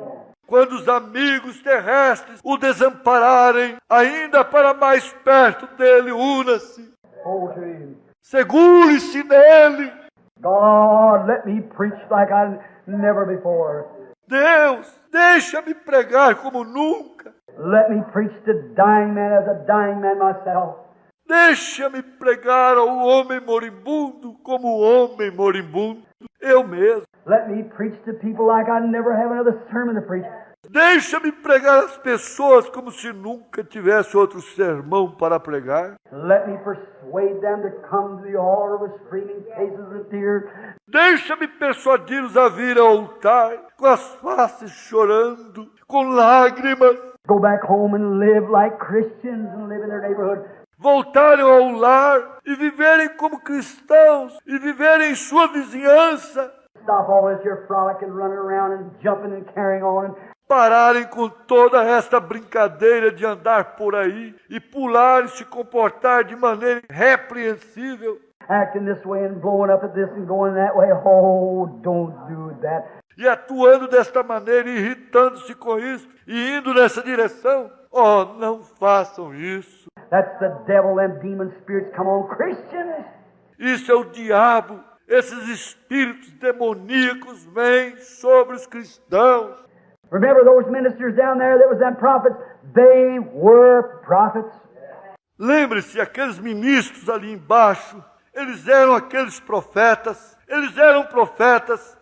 Quando os amigos terrestres o desampararem, ainda para mais perto dele, una-se. Hold to Him. Segure-se nele. God, let me preach like I never before. Deus, deixa-me pregar como nunca. Let me preach to dying men as a dying man myself. Deixa-me pregar ao homem moribundo como homem moribundo, eu mesmo. Let me preach to people like I never have another sermon to preach. Deixa-me pregar às pessoas como se nunca tivesse outro sermão para pregar. Let me persuade them to come to the altar with streaming faces of tears. Deixa-me persuadi-los a vir ao altar com as faces chorando, com lágrimas. Go back home and live like Christians and live in their neighborhood. Voltarem ao lar e viverem como cristãos e viverem em sua vizinhança. Stop all this your frolic and running around and jumping and carrying on and pararem com toda esta brincadeira de andar por aí e pular e se comportar de maneira repreensível. acting this way and blowing up at this and going that way. Oh, don't do that. E atuando desta maneira, irritando-se com isso e indo nessa direção. Oh, não façam isso. That's the devil, them demon spirits come on Christians. Isso é o diabo. Esses espíritos demoníacos vêm sobre os cristãos. Remember those ministers down there that was them prophets? They were prophets. Lembre-se, aqueles ministros ali embaixo, eles eram aqueles profetas. Eles eram profetas.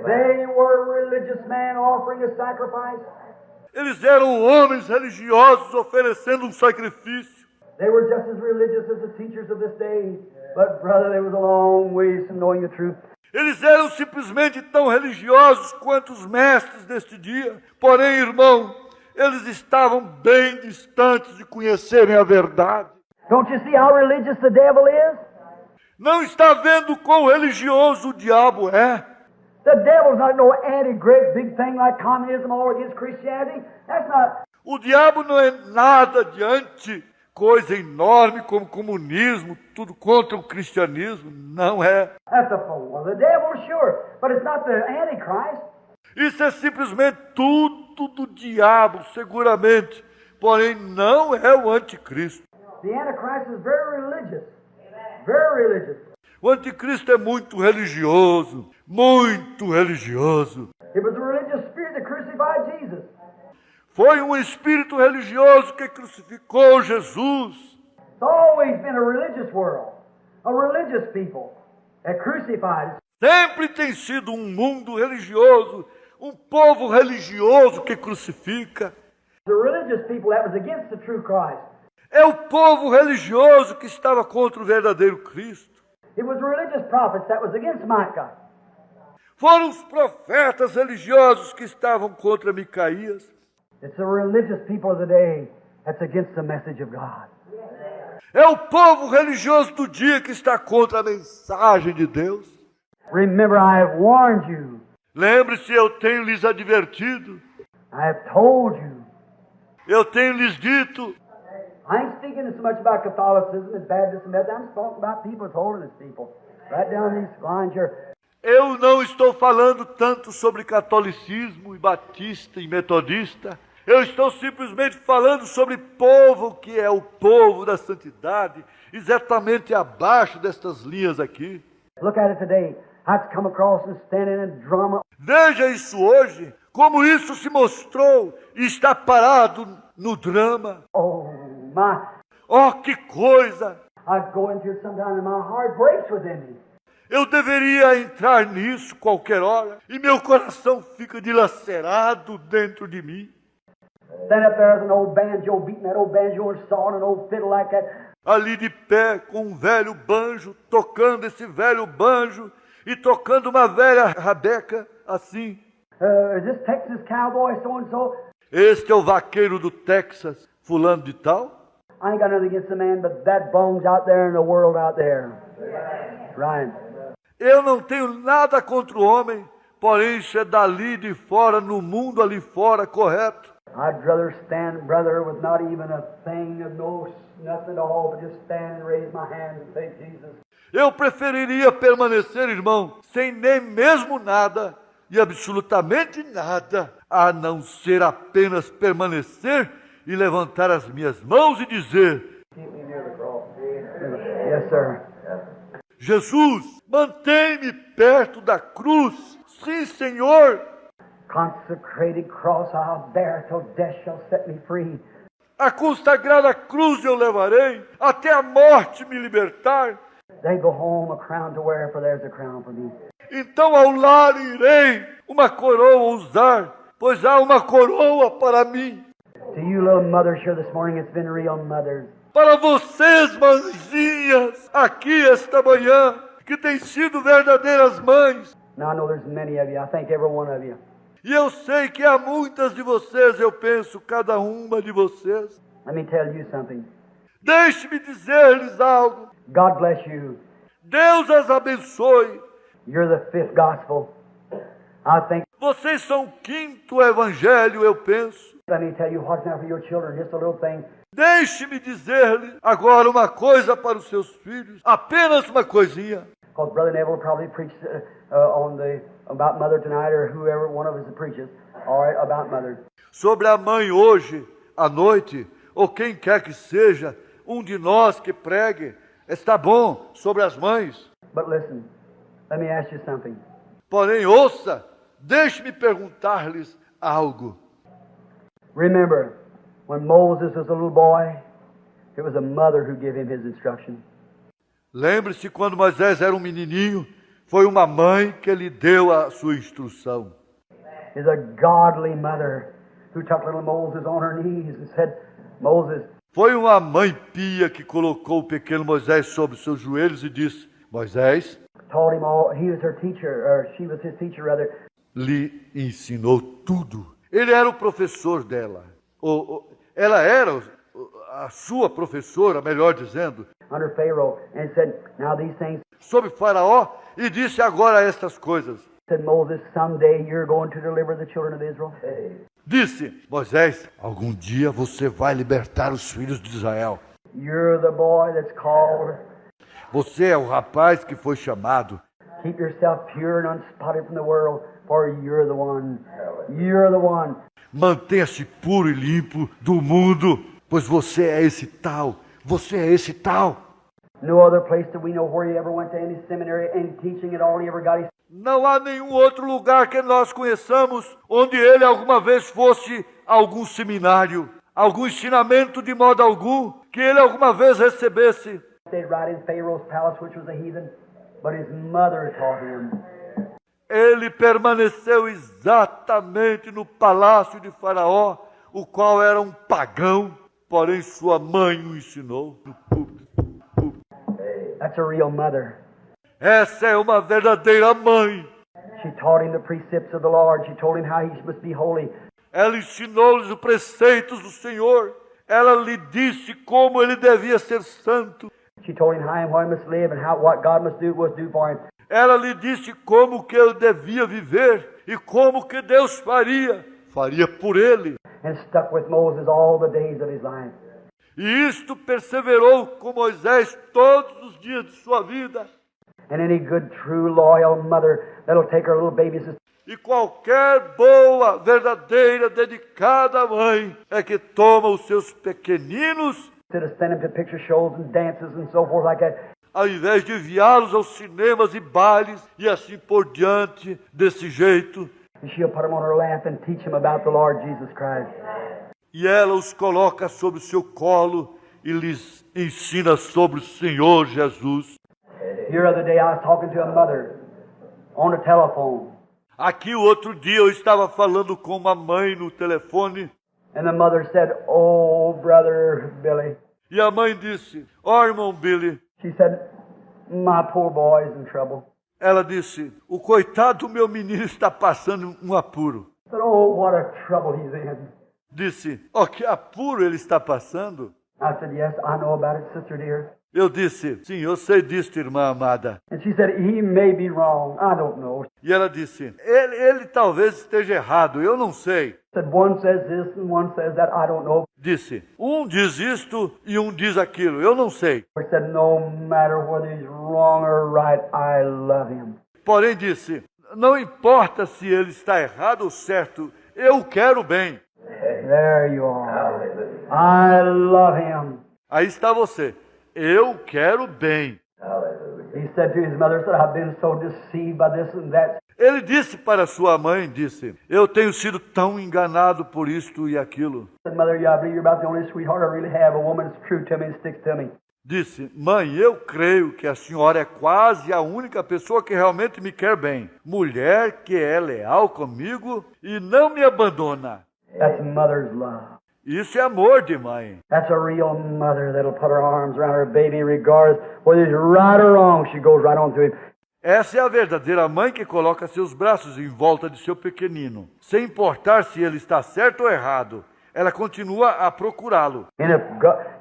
They were religious men offering a sacrifice. Eles eram homens religiosos oferecendo um sacrifício. They were just as religious as the teachers of this day. But brother, they was a long ways from knowing the truth. Eles eram simplesmente tão religiosos quanto os mestres deste dia. Porém, irmão, eles estavam bem distantes de conhecerem a verdade. Don't you see how religious the devil is? Não está vendo quão religioso o diabo é? The devil's not no anti-great big thing like communism all against Christianity. That's not. O diabo não é nada diante coisa enorme como comunismo, tudo contra o cristianismo. Não é. That's a fool of the devil, sure. But it's not the Antichrist. Isso é simplesmente tudo do diabo, seguramente. Porém, não é o anticristo. The Antichrist is very religious. Very religious. O anticristo é muito religioso. Muito religioso. It was a religious spirit that crucified Jesus. Foi um espírito religioso que crucificou Jesus. It's always been a religious world. A religious people that crucified. Sempre tem sido um mundo religioso. Um povo religioso que crucifica. The religious people that was against the true Christ. É o povo religioso que estava contra o verdadeiro Cristo. It was religious prophets that was against Micah. Foram os profetas religiosos que estavam contra Micaías. It's the religious people of the day that's against the message of God. É o povo religioso do dia que está contra a mensagem de Deus. Remember, I have warned you. Lembre-se, eu tenho lhes advertido. I have told you. Eu tenho lhes dito. I ain't speaking so much about Catholicism and Baptism. I'm talking about people as holiness people. Right down these lines here. Eu não estou falando tanto sobre catolicismo e batista e metodista. Eu estou simplesmente falando sobre povo que é o povo da santidade, exatamente abaixo destas linhas aqui. Look at it today. How it's come across and standing in drama. Veja isso hoje, como isso se mostrou e está parado no drama. Oh, my. Oh, que coisa! I go into it sometime and my heart breaks within me. Eu deveria entrar nisso qualquer hora e meu coração fica dilacerado dentro de mim. Stand up there as an old banjo, beating that old banjo and sawing an old fiddle like that. Ali de pé com um velho banjo, tocando esse velho banjo e tocando uma velha rabeca assim. Is this Texas cowboy so and so? Este é o vaqueiro do Texas, fulano de tal. I ain't got nothing against the man, but that bone's out there in the world out there. Right. Eu não tenho nada contra o homem, porém isso é dali de fora, no mundo ali fora, correto? I'd rather stand, brother, with not even a thing of nothing at all, but just stand and raise my hand and say, Jesus. Eu preferiria permanecer, irmão, sem nem mesmo nada e absolutamente nada, a não ser apenas permanecer e levantar as minhas mãos e dizer: Yes, sir. Jesus, mantém-me perto da cruz. Sim, Senhor. Consecrated cross I'll bear till death shall set me free. A consagrada cruz eu levarei, até a morte me libertar. They go home a crown to wear, for there's a crown for me. Então ao lar irei, uma coroa usar, pois há uma coroa para mim. To you little mothers here this morning, it's been real mothers. Para vocês, mãezinhas, aqui esta manhã, que têm sido verdadeiras mães. Now I know there's many of you. I thank every one of you. E eu sei que há muitas de vocês, eu penso, cada uma de vocês. Let me tell you something. Deixe-me dizer-lhes algo. God bless you. Deus as abençoe. You're the fifth gospel. I think. Vocês são o quinto evangelho, eu penso. Let me tell you what's now for your children. Just a little thing. Deixe-me dizer-lhe agora uma coisa para os seus filhos. Apenas uma coisinha. Because Brother Neville probably preached about mother tonight, or whoever one of us preaches. All right, about mother. Sobre a mãe hoje, à noite, ou quem quer que seja, um de nós que pregue, está bom sobre as mães. But listen, let me ask you something. Porém, ouça, deixe-me perguntar-lhes algo. Remember, when Moses was a little boy, it was a mother who gave him his instruction. Lembre-se, quando Moisés era um menininho, foi uma mãe que lhe deu a sua instrução. It's a godly mother who took little Moses on her knees and said, Moses. Foi uma mãe pia que colocou o pequeno Moisés sobre seus joelhos e disse: Moisés, Taught him all. He was her teacher, or she was his teacher rather. lhe ensinou tudo. Ele era o professor dela. Ela era a sua professora, melhor dizendo, Under Pharaoh, and said, now these things. sob Faraó, e disse agora estas coisas. Said Moses, someday you're going to deliver the children of Israel. Disse: Moisés, algum dia você vai libertar os filhos de Israel. You're the boy that's called. Você é o rapaz que foi chamado. Keep yourself pure and unspotted from the world, for you're the one. You're the one. Mantenha-se puro e limpo do mundo, pois você é esse tal. Você é esse tal. No other place do we know where he ever went to any seminary, any teaching at all he ever got his. Não há nenhum outro lugar que nós conheçamos onde ele alguma vez fosse a algum seminário, algum ensinamento de modo algum que ele alguma vez recebesse. Stayed right in Pharaoh's palace, which was a heathen, but his mother taught him. Ele permaneceu exatamente no palácio de Faraó, o qual era um pagão, porém sua mãe o ensinou. That's a real mother. Essa é uma verdadeira mãe. She taught him the precepts of the Lord. She told him how he must be holy. Ela ensinou-lhes os preceitos do Senhor. Ela lhe disse como ele devia ser santo. She told him how and what he must live and what God must do for him. Ela lhe disse como que ele devia viver e como que Deus faria por ele. And stuck with Moses all the days of his life. E isto perseverou com Moisés todos os dias de sua vida. And any good, true, loyal mother that'll take her little babies. E qualquer boa, verdadeira, dedicada mãe é que toma os seus pequeninos, Instead of sending them to picture shows and dances and so forth like that. ao invés de enviá-los aos cinemas e bailes e assim por diante, desse jeito, And she'll put them on her lap and teach them about the Lord Jesus Christ. e ela os coloca sobre o seu colo e lhes ensina sobre o Senhor Jesus. Here other day I was talking to a mother on the telephone. Aqui o outro dia eu estava falando com uma mãe no telefone And the mother said, oh, brother Billy. e a mãe disse: ó irmão Billy, She said, my poor boy's in trouble. ela disse, o coitado do meu menino está passando um apuro. I said, oh, what a trouble he's in. Disse, ó que apuro ele está passando? I said, yes, I know about it, sister dear. Eu disse, sim, eu sei disso, irmã amada. And she said, he may be wrong. I don't know. E ela disse, ele talvez esteja errado, eu não sei. Said one says this and one says that. I don't know. Disse, um diz isto e um diz aquilo, eu não sei. He said, no matter whether he's wrong or right, I love him. Porém disse, não importa se ele está errado ou certo, eu quero bem. There you are. I love him. Aí está você, eu quero bem. He said to his mother, said, I've been so deceived by this and that. Ele disse para sua mãe, disse, eu tenho sido tão enganado por isto e aquilo. Said, Mother, I believe you're about the only sweetheart I really have, a woman that's true to me and sticks to me. Disse, mãe, eu creio que a senhora é quase a única pessoa que realmente me quer bem. Mulher que é leal comigo e não me abandona. That's mother's love. Isso é amor de mãe. That's a real mother that'll put her arms around her baby regardless whether it's right or wrong. She goes right on to him. Essa é a verdadeira mãe que coloca seus braços em volta de seu pequenino. Sem importar se ele está certo ou errado, ela continua a procurá-lo. And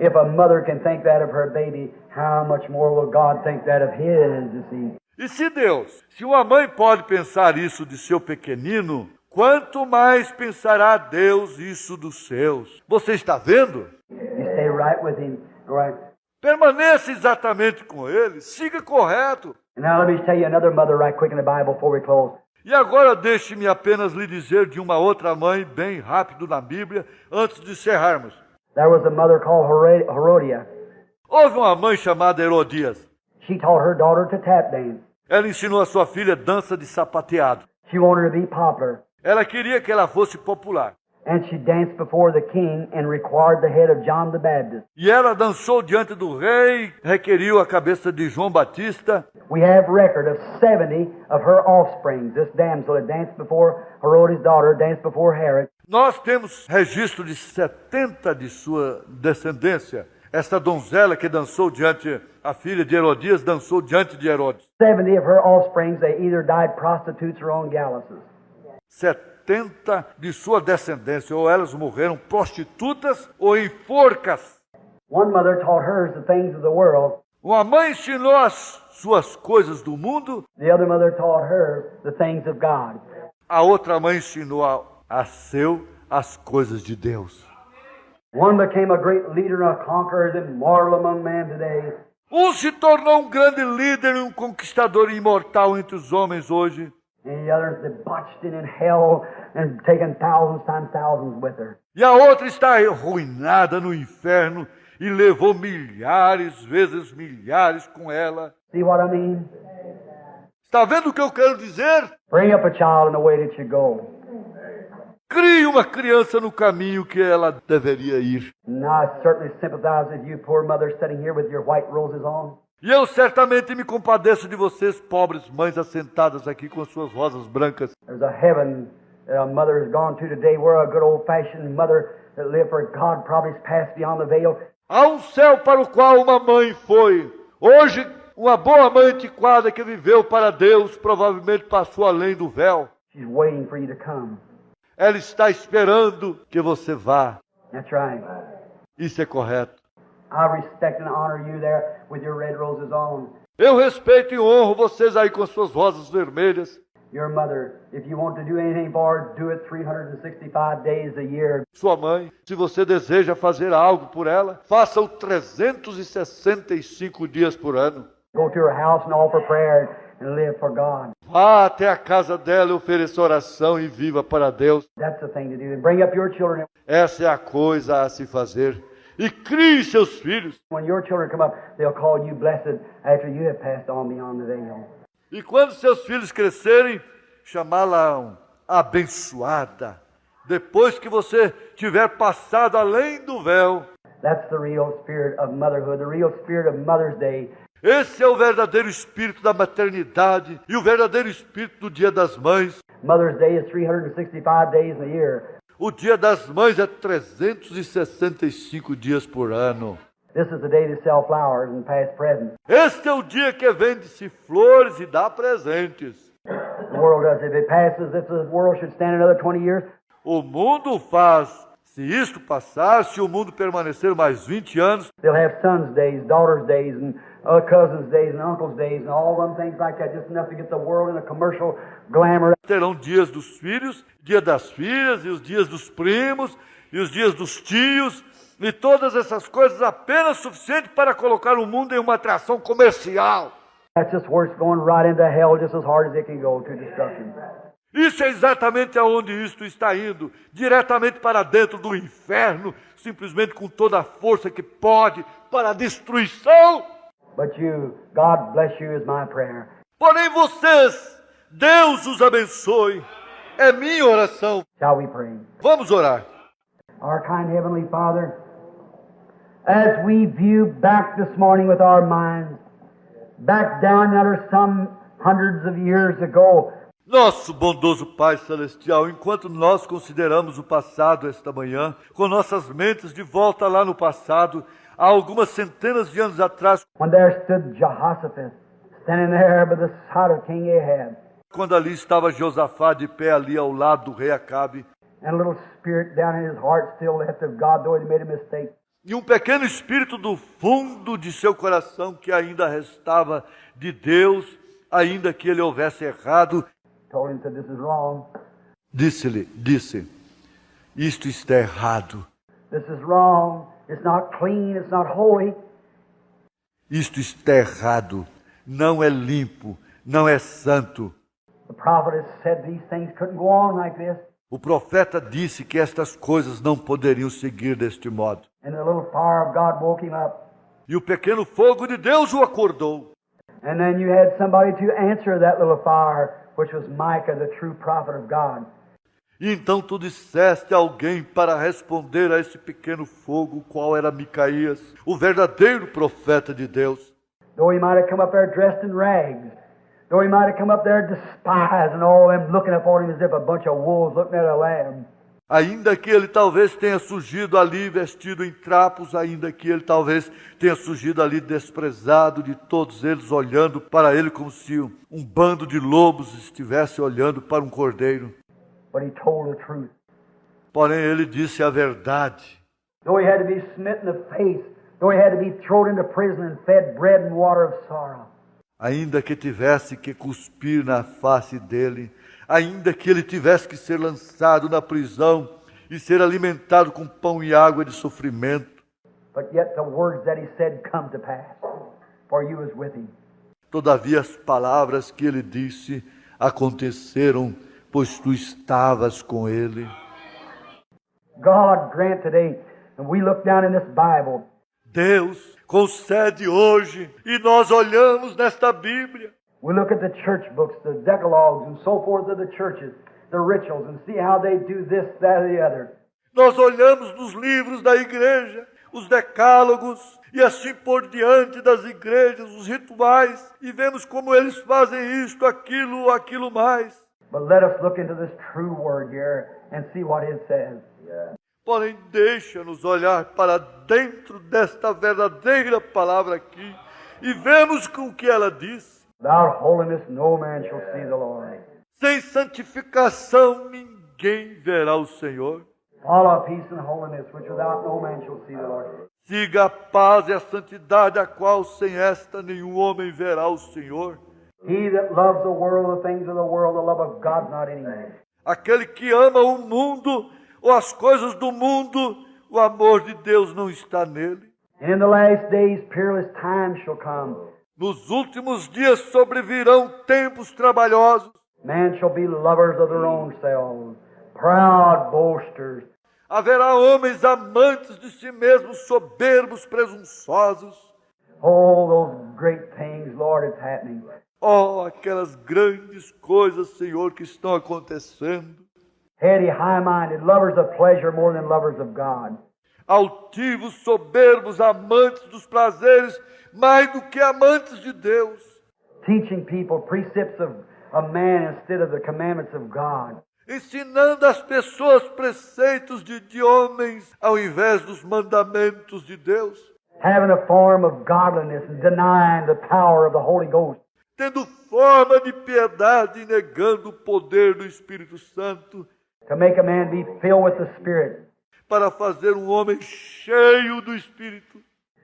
if a mother can think that of her baby, how much more will God think that of his, you see? E se uma mãe pode pensar isso de seu pequenino, quanto mais pensará Deus isso dos seus. Você está vendo? You stay right with him, right? Permaneça exatamente com ele, siga correto. And now let me tell you another mother right quick in the Bible before we close. E agora deixe-me apenas lhe dizer de uma outra mãe, bem rápido na Bíblia, antes de encerrarmos. There was a mother called Herodias. Houve uma mãe chamada Herodias. She taught her daughter to tap dance. Ela ensinou a sua filha dança de sapateado. She wanted her to be popular. Ela queria que ela fosse popular. And she danced before the king and required the head of John the Baptist. E ela dançou diante do rei, requeriu a cabeça de João Batista. We have record of 70 of her offspring. This damsel had danced before Herodias' daughter, danced before Herod. Nós temos registro de 70 de sua descendência. Esta donzela que dançou diante, a filha de Herodias, dançou diante de Herodes. 70 of her offspring, they either died prostitutes or on gallows. 70 de sua descendência, ou elas morreram prostitutas ou em forcas. One mother taught hers the things of the world. Uma mãe ensinou as suas coisas do mundo, The other mother taught her the things of God. a outra mãe ensinou a seu as coisas de Deus. One became a great leader and a conqueror and immortal among men today. Se tornou um grande líder e um conquistador imortal entre os homens hoje. And the others debauched in hell and taken thousands times thousands with her. E a outra está arruinada no inferno e levou milhares vezes milhares com ela. See what I mean? Está vendo o que eu quero dizer? Bring up a child in the way that you go. Crie uma criança no caminho que ela deveria ir. And I certainly sympathize with you, poor mother, sitting here with your white roses on. E eu certamente me compadeço de vocês, pobres mães assentadas aqui com suas rosas brancas. There's a heaven that a mother has gone to today where a good old-fashioned mother that lived for God probably has passed beyond the veil. Há um céu para o qual uma mãe foi. Hoje, uma boa mãe antiquada que viveu para Deus provavelmente passou além do véu. She's waiting for you to come. Ela está esperando que você vá. That's right. Isso é correto. I respect and honor you there with your red roses on. Eu respeito e honro vocês aí com suas rosas vermelhas. Your mother, if you want to do anything for her, do it 365 days a year. Sua mãe, se você deseja fazer algo por ela, faça-o 365 dias por ano. Go to her house and offer prayer and live for God. Vá até a casa dela e ofereça oração e viva para Deus. That's the thing to do. And bring up your children. Essa é a coisa a se fazer. E crie seus filhos. When your children come up, they'll call you blessed after you have passed on beyond the veil. E quando seus filhos crescerem, chamá-la abençoada. Depois que você tiver passado além do véu. That's the real spirit of motherhood, the real spirit of Mother's Day. Esse é o verdadeiro espírito da maternidade e o verdadeiro espírito do Dia das Mães. Mother's Day is 365 days a year. O Dia das Mães é 365 dias por ano. This is the day to sell flowers and pass presents. Este é o dia que vende-se flores e dá presentes. The world does. If it passes, if the world should stand another 20 years, O mundo faz. Se isto passar, se o mundo permanecer mais 20 anos, they'll have sons' days, daughters' days, and cousins' days, and uncles' days, and all them things like that, just enough to get the world in a commercial glamour. terão dias dos filhos, dia das filhas, e os dias dos primos, e os dias dos tios, e todas essas coisas apenas suficiente para colocar o mundo em uma atração comercial. That's just where it's going right into hell just as hard as it can go to destruction. Isso é exatamente aonde isto está indo, diretamente para dentro do inferno, simplesmente com toda a força que pode, para a destruição. But you, God bless you is my prayer. Porém vocês, Deus os abençoe, é minha oração. Shall we pray? Vamos orar. Our kind Heavenly Father, as we view back this morning with our minds, back down under some hundreds of years ago, Nosso bondoso Pai Celestial, enquanto nós consideramos o passado esta manhã, com nossas mentes de volta lá no passado, há algumas centenas de anos atrás, when there stood Jehoshaphat, standing there by the side of King Ahab, quando ali estava Josafá de pé ali ao lado do rei Acabe, and a little spirit down in his heart still left of God, though he made a mistake. e um pequeno espírito do fundo de seu coração que ainda restava de Deus, ainda que ele houvesse errado, Told him, said, this is wrong. disse, isto está errado, This is wrong. It's not clean. It's not holy. isto está errado, não é limpo, não é santo. The prophet has said these things couldn't go on like this. O profeta disse que estas coisas não poderiam seguir deste modo. And the little fire of God woke him up. E o pequeno fogo de Deus o acordou. And then you had somebody to answer that little fire, which was Micah, the true prophet of God. E então tu disseste a alguém para responder a esse pequeno fogo, qual era Micaías, o verdadeiro profeta de Deus. Though he might have come up there dressed in rags, though he might have come up there despised and all them looking upon him as if a bunch of wolves looking at a lamb. Ainda que ele talvez tenha surgido ali vestido em trapos, ainda que ele talvez tenha surgido ali desprezado de todos eles, olhando para ele como se um bando de lobos estivesse olhando para um cordeiro. But he told the truth. Porém, ele disse a verdade. Though he had to be smitten in the face, though he had to be thrown into prison and fed bread and water of sorrow. Ainda que tivesse que cuspir na face dele, ainda que ele tivesse que ser lançado na prisão e ser alimentado com pão e água de sofrimento, But yet the words that he said come to pass, for you was with him. todavia as palavras que ele disse aconteceram, pois tu estavas com ele. God grant today, and we look down in this Bible, Deus concede hoje, e nós olhamos nesta Bíblia, we look at the church books, the decalogues and so forth of the churches, the rituals, and see how they do this, that, or the other. nós olhamos nos livros da igreja, os decálogos e assim por diante das igrejas, os rituais, e vemos como eles fazem isto, aquilo, aquilo mais. But let us look into this true word here and see what it says. Porém, deixa-nos olhar para dentro desta verdadeira palavra aqui e vemos com o que ela diz. Without holiness no man shall see the Lord. Sem santificação ninguém verá o Senhor. Follow peace and holiness, which without no man shall see the Lord. Siga a paz e a santidade, a qual sem esta nenhum homem verá o Senhor. He that loves the world, the things of the world, the love of God is not in him. Aquele que ama o mundo ou as coisas do mundo, o amor de Deus não está nele. And in the last days peerless times shall come. Nos últimos dias sobrevirão tempos trabalhosos. Man shall be lovers of their own selves, proud boasters. Haverá homens amantes de si mesmos, soberbos, presunçosos. Oh, those great things, Lord, it's happening. Oh, aquelas grandes coisas, Senhor, que estão acontecendo. Heady, high-minded, lovers of pleasure more than lovers of God. Altivos, soberbos, amantes dos prazeres, mais do que amantes de Deus. Teaching people precepts of man instead of the commandments of God. Ensinando às pessoas preceitos de homens, ao invés dos mandamentos de Deus. Having a form of godliness and denying the power of the Holy Ghost. Tendo forma de piedade e negando o poder do Espírito Santo. To make a man be filled with the Spirit. Para fazer um homem cheio do Espírito.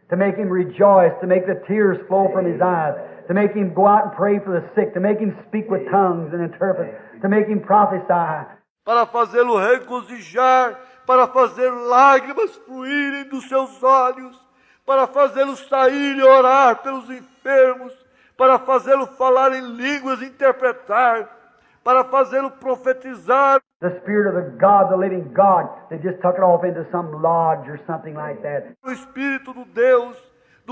To make him rejoice, to make the tears flow from his eyes, to make him go out and pray for the sick, to make him speak with tongues and interpret, to make him prophesy. Para fazê-lo regozijar, para fazer lágrimas fluírem dos seus olhos, para fazê-lo sair e orar pelos enfermos, para fazê-lo falar em línguas, interpretar, para fazê-lo profetizar. The Spirit of the God, the living God, they just tuck it off into some lodge or something like that. O Espírito do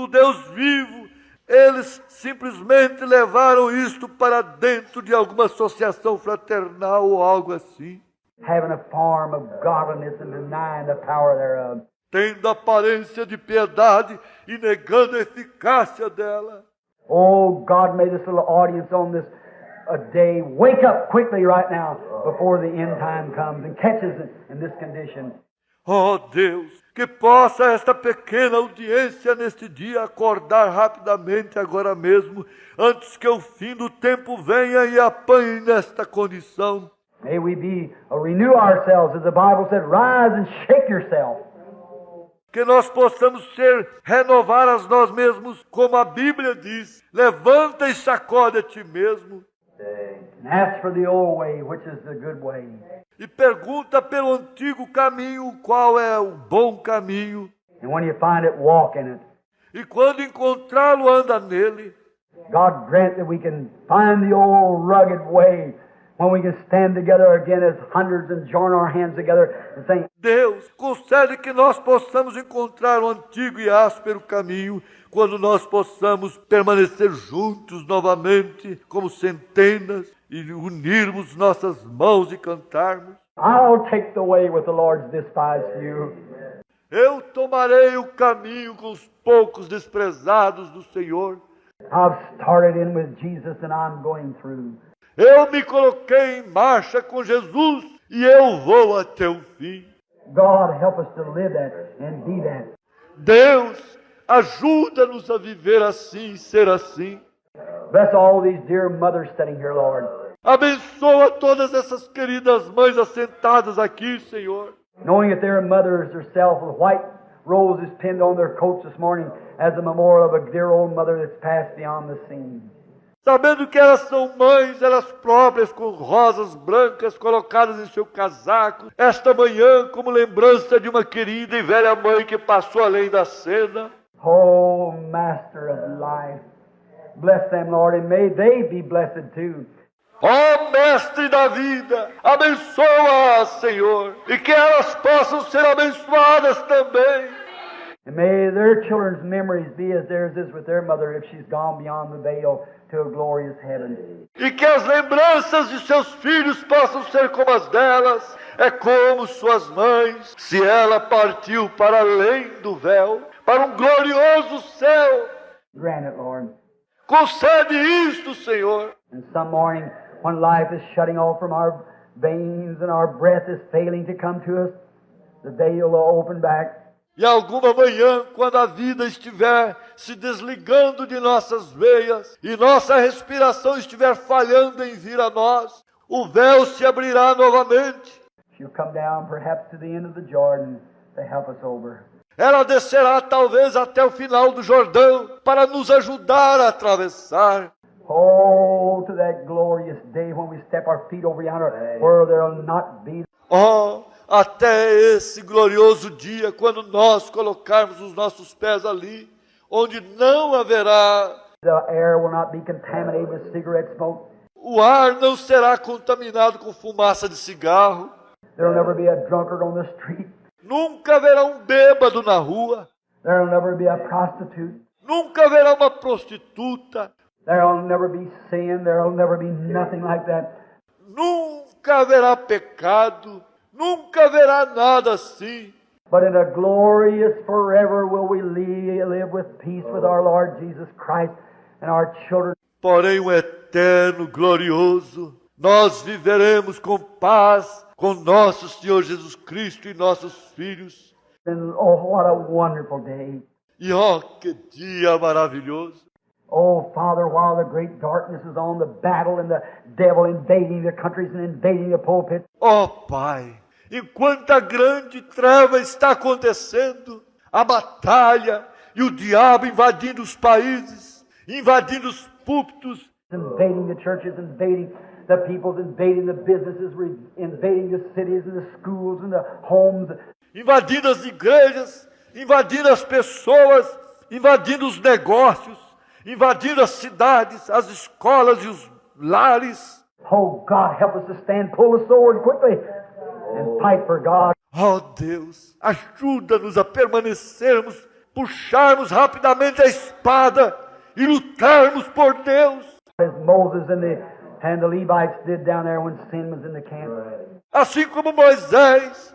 Deus vivo, eles simplesmente levaram isto para dentro de alguma associação fraternal ou algo assim. Having a form of godliness and denying the power thereof. Tendo aparência de piedade e negando a eficácia dela. Oh, God, may this little audience on this day wake up quickly right now before the end time comes and catches it in this condition. Oh Deus, que possa esta pequena audiência neste dia acordar rapidamente agora mesmo, antes que o fim do tempo venha e apanhe nesta condição. May we renew ourselves, as the Bible said, rise and shake yourself. Que nós possamos renovar a nós mesmos, como a Bíblia diz, levanta e sacode a ti mesmo. And ask for the old way, which is the good way. E pergunta pelo antigo caminho, qual é o bom caminho. And when you find it, walk in it. E quando encontrá-lo, anda nele. God grant that we can find the old rugged way, when we can stand together again as hundreds and join our hands together and say, Deus, concede que nós possamos encontrar o antigo e áspero caminho, quando nós possamos permanecer juntos novamente, como centenas, e unirmos nossas mãos e cantarmos. I'll take the way with the Lord's despised few. Eu tomarei o caminho com os poucos desprezados do Senhor. I've started in with Jesus and I'm going through. Eu me coloquei em marcha com Jesus e eu vou até o fim. God, help us to live that and be that. Deus, ajuda-nos a viver assim, ser assim. Bless all these dear mothers sitting here, Lord. Abençoa todas essas queridas mães assentadas aqui, Senhor. Knowing that their mothers herself with white roses pinned on their coats this morning as a memorial of a dear old mother that's passed beyond the scene. Sabendo que elas são mães, elas próprias, com rosas brancas colocadas em seu casaco, esta manhã, como lembrança de uma querida e velha mãe que passou além da cena. Oh, Master of life, bless them, Lord, and may they be blessed too. Ó Mestre da vida, abençoa-as, Senhor, e que elas possam ser abençoadas também. And may their children's memories be as theirs is with their mother if she's gone beyond the veil to a glorious heaven. E que as lembranças de seus filhos possam ser como as delas, é como suas mães, se ela partiu para além do véu, para um glorioso céu. Grant it, Lord. Concede isto, Senhor. And some morning, when life is shutting off from our veins and our breath is failing to come to us, the veil will open back. E alguma manhã, quando a vida estiver se desligando de nossas veias e nossa respiração estiver falhando em vir a nós, o véu se abrirá novamente. She'll come down perhaps to the end of the Jordan to help us over. Ela descerá talvez até o final do Jordão para nos ajudar a atravessar. Oh, to that glorious day when we step our feet over yonder, where there'll not be. Oh, até esse glorioso dia, quando nós colocarmos os nossos pés ali, onde não haverá. The air will not be contaminated with cigarette smoke. O ar não será contaminado com fumaça de cigarro. There'll never be a drunkard on the street. Nunca haverá um bêbado na rua. There'll never be a prostitute. Nunca haverá uma prostituta. There'll never be sin. There'll never be nothing like that. Nunca haverá pecado. Nunca haverá nada assim. But in a glorious forever will we live with peace with our Lord Jesus Christ and our children. Porém, o eterno, glorioso, nós viveremos com paz com nosso Senhor Jesus Cristo e nossos filhos. And oh, what a wonderful day. E oh, que dia maravilhoso. Oh, Father, while the great darkness is on, the battle and the devil invading the countries and invading the pulpits. Oh, Pai, enquanto a grande treva está acontecendo, a batalha e o diabo invadindo os países, invadindo os púlpitos, invading the churches, invading the peoples, invading the businesses, invading the cities and the schools and the homes. Invadindo as igrejas, invadindo as pessoas, invadindo os negócios, invadindo as cidades, as escolas e os lares. Oh, God, help us to stand, pull the sword quickly, and fight for God. Oh, Deus, ajuda-nos a permanecermos, puxarmos rapidamente a espada e lutarmos por Deus. As Moses and the Levites did down there when sin was in the camp. Assim como Moisés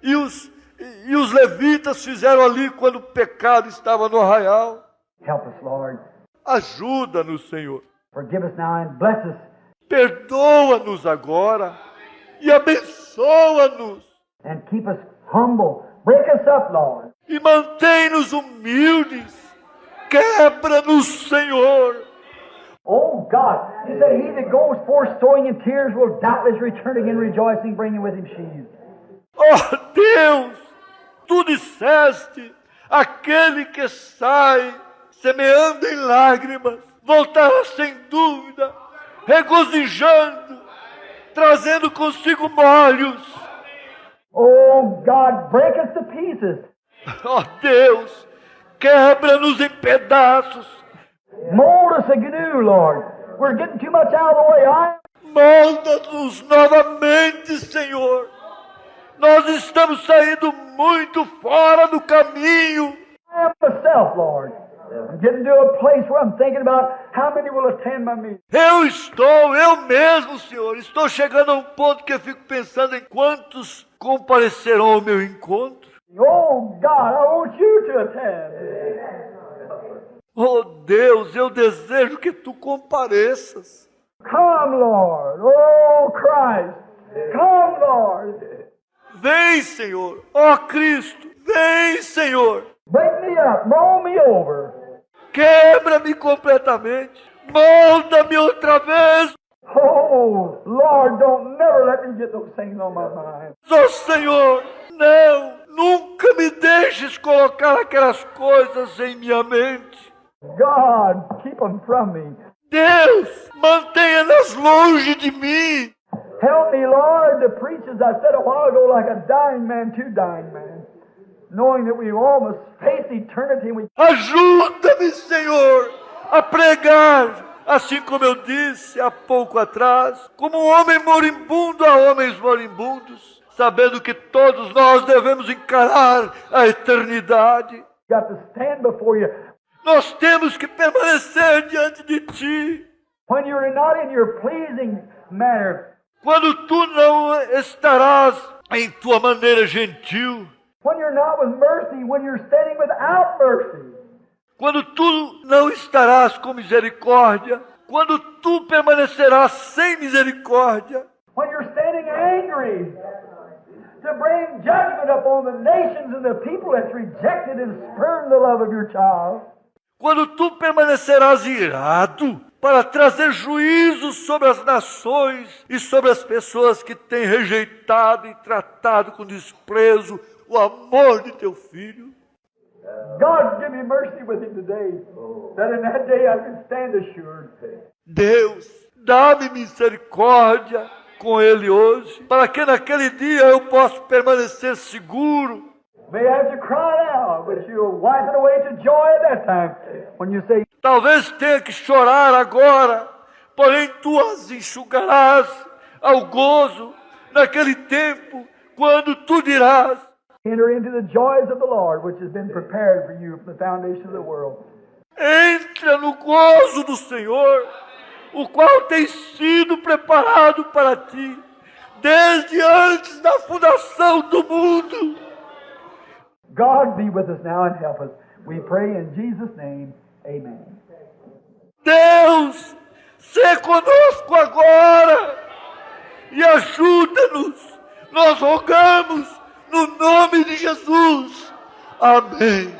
e os levitas fizeram ali quando o pecado estava no arraial. Help us, Lord. Ajuda-nos, Senhor. Forgive us now and bless us. Perdoa-nos agora e abençoa-nos. And keep us humble. Break us up, Lord. E mantém-nos humildes. Quebra-nos, Senhor. Oh, God, you said, he that goes forth sowing in tears will doubtless return again rejoicing, bringing with him sheaves. Oh, Deus, tu disseste, aquele que sai semeando em lágrimas, voltará sem dúvida, regozijando, trazendo consigo molhos. Oh, God, break us to pieces. Oh, Deus, quebra-nos em pedaços. Mold us anew, Lord. We're getting too much out of the way. Molda-nos novamente, Senhor. Nós estamos saindo muito fora do caminho. I am myself, Lord. I'm getting to a place where I'm thinking about how many will attend my meeting. Eu mesmo, Senhor, estou chegando a um ponto que eu fico pensando em quantos comparecerão ao meu encontro. Oh, God, I want you to attend. Oh, Deus, eu desejo que tu compareças. Come, Lord. Oh, Christ. Come, Lord. Vem, Senhor. Ó Cristo, vem, Senhor. Break me up. Mold me over. Quebra-me completamente. Molda-me outra vez. Oh, Lord, don't never let me get those things on my mind. Oh, Senhor, não, nunca me deixes colocar aquelas coisas em minha mente. God, keep them from me. Deus, mantenha-nas longe de mim. Help me, Lord, to preach, as I said a while ago, like a dying man to dying man, knowing that we all must face eternity. Ajuda-me, Senhor, a pregar, assim como eu disse há pouco atrás, como um homem moribundo a homens moribundos, sabendo que todos nós devemos encarar a eternidade. Got to stand before you. Nós temos que permanecer diante de Ti. When you're not in your pleasing manner, quando Tu não estarás em Tua maneira gentil, when you're not with mercy, when you're standing without mercy, quando Tu não estarás com misericórdia, quando Tu permanecerás sem misericórdia, when you're standing angry to bring judgment upon the nations and the people that's rejected and spurned the love of your child, quando Tu permanecerás irado para trazer juízo sobre as nações e sobre as pessoas que têm rejeitado e tratado com desprezo o amor de Teu Filho. God, give me mercy with him today, that in that day I can stand assured. Deus, dá-me misericórdia com ele hoje, para que naquele dia eu possa permanecer seguro. May have to cry now, but you'll wipe it away to joy at that time when you say, talvez tenha que chorar agora, porém Tu as enxugarás ao gozo naquele tempo, quando Tu dirás, enter into the joys of the Lord, which has been prepared for you from the foundation of the world. entra no gozo do Senhor, o qual tem sido preparado para ti, desde antes da fundação do mundo. God be with us now and help us. We pray in Jesus' name. Amen. Deus, sê conosco agora e ajuda-nos. Nós rogamos no nome de Jesus. Amém.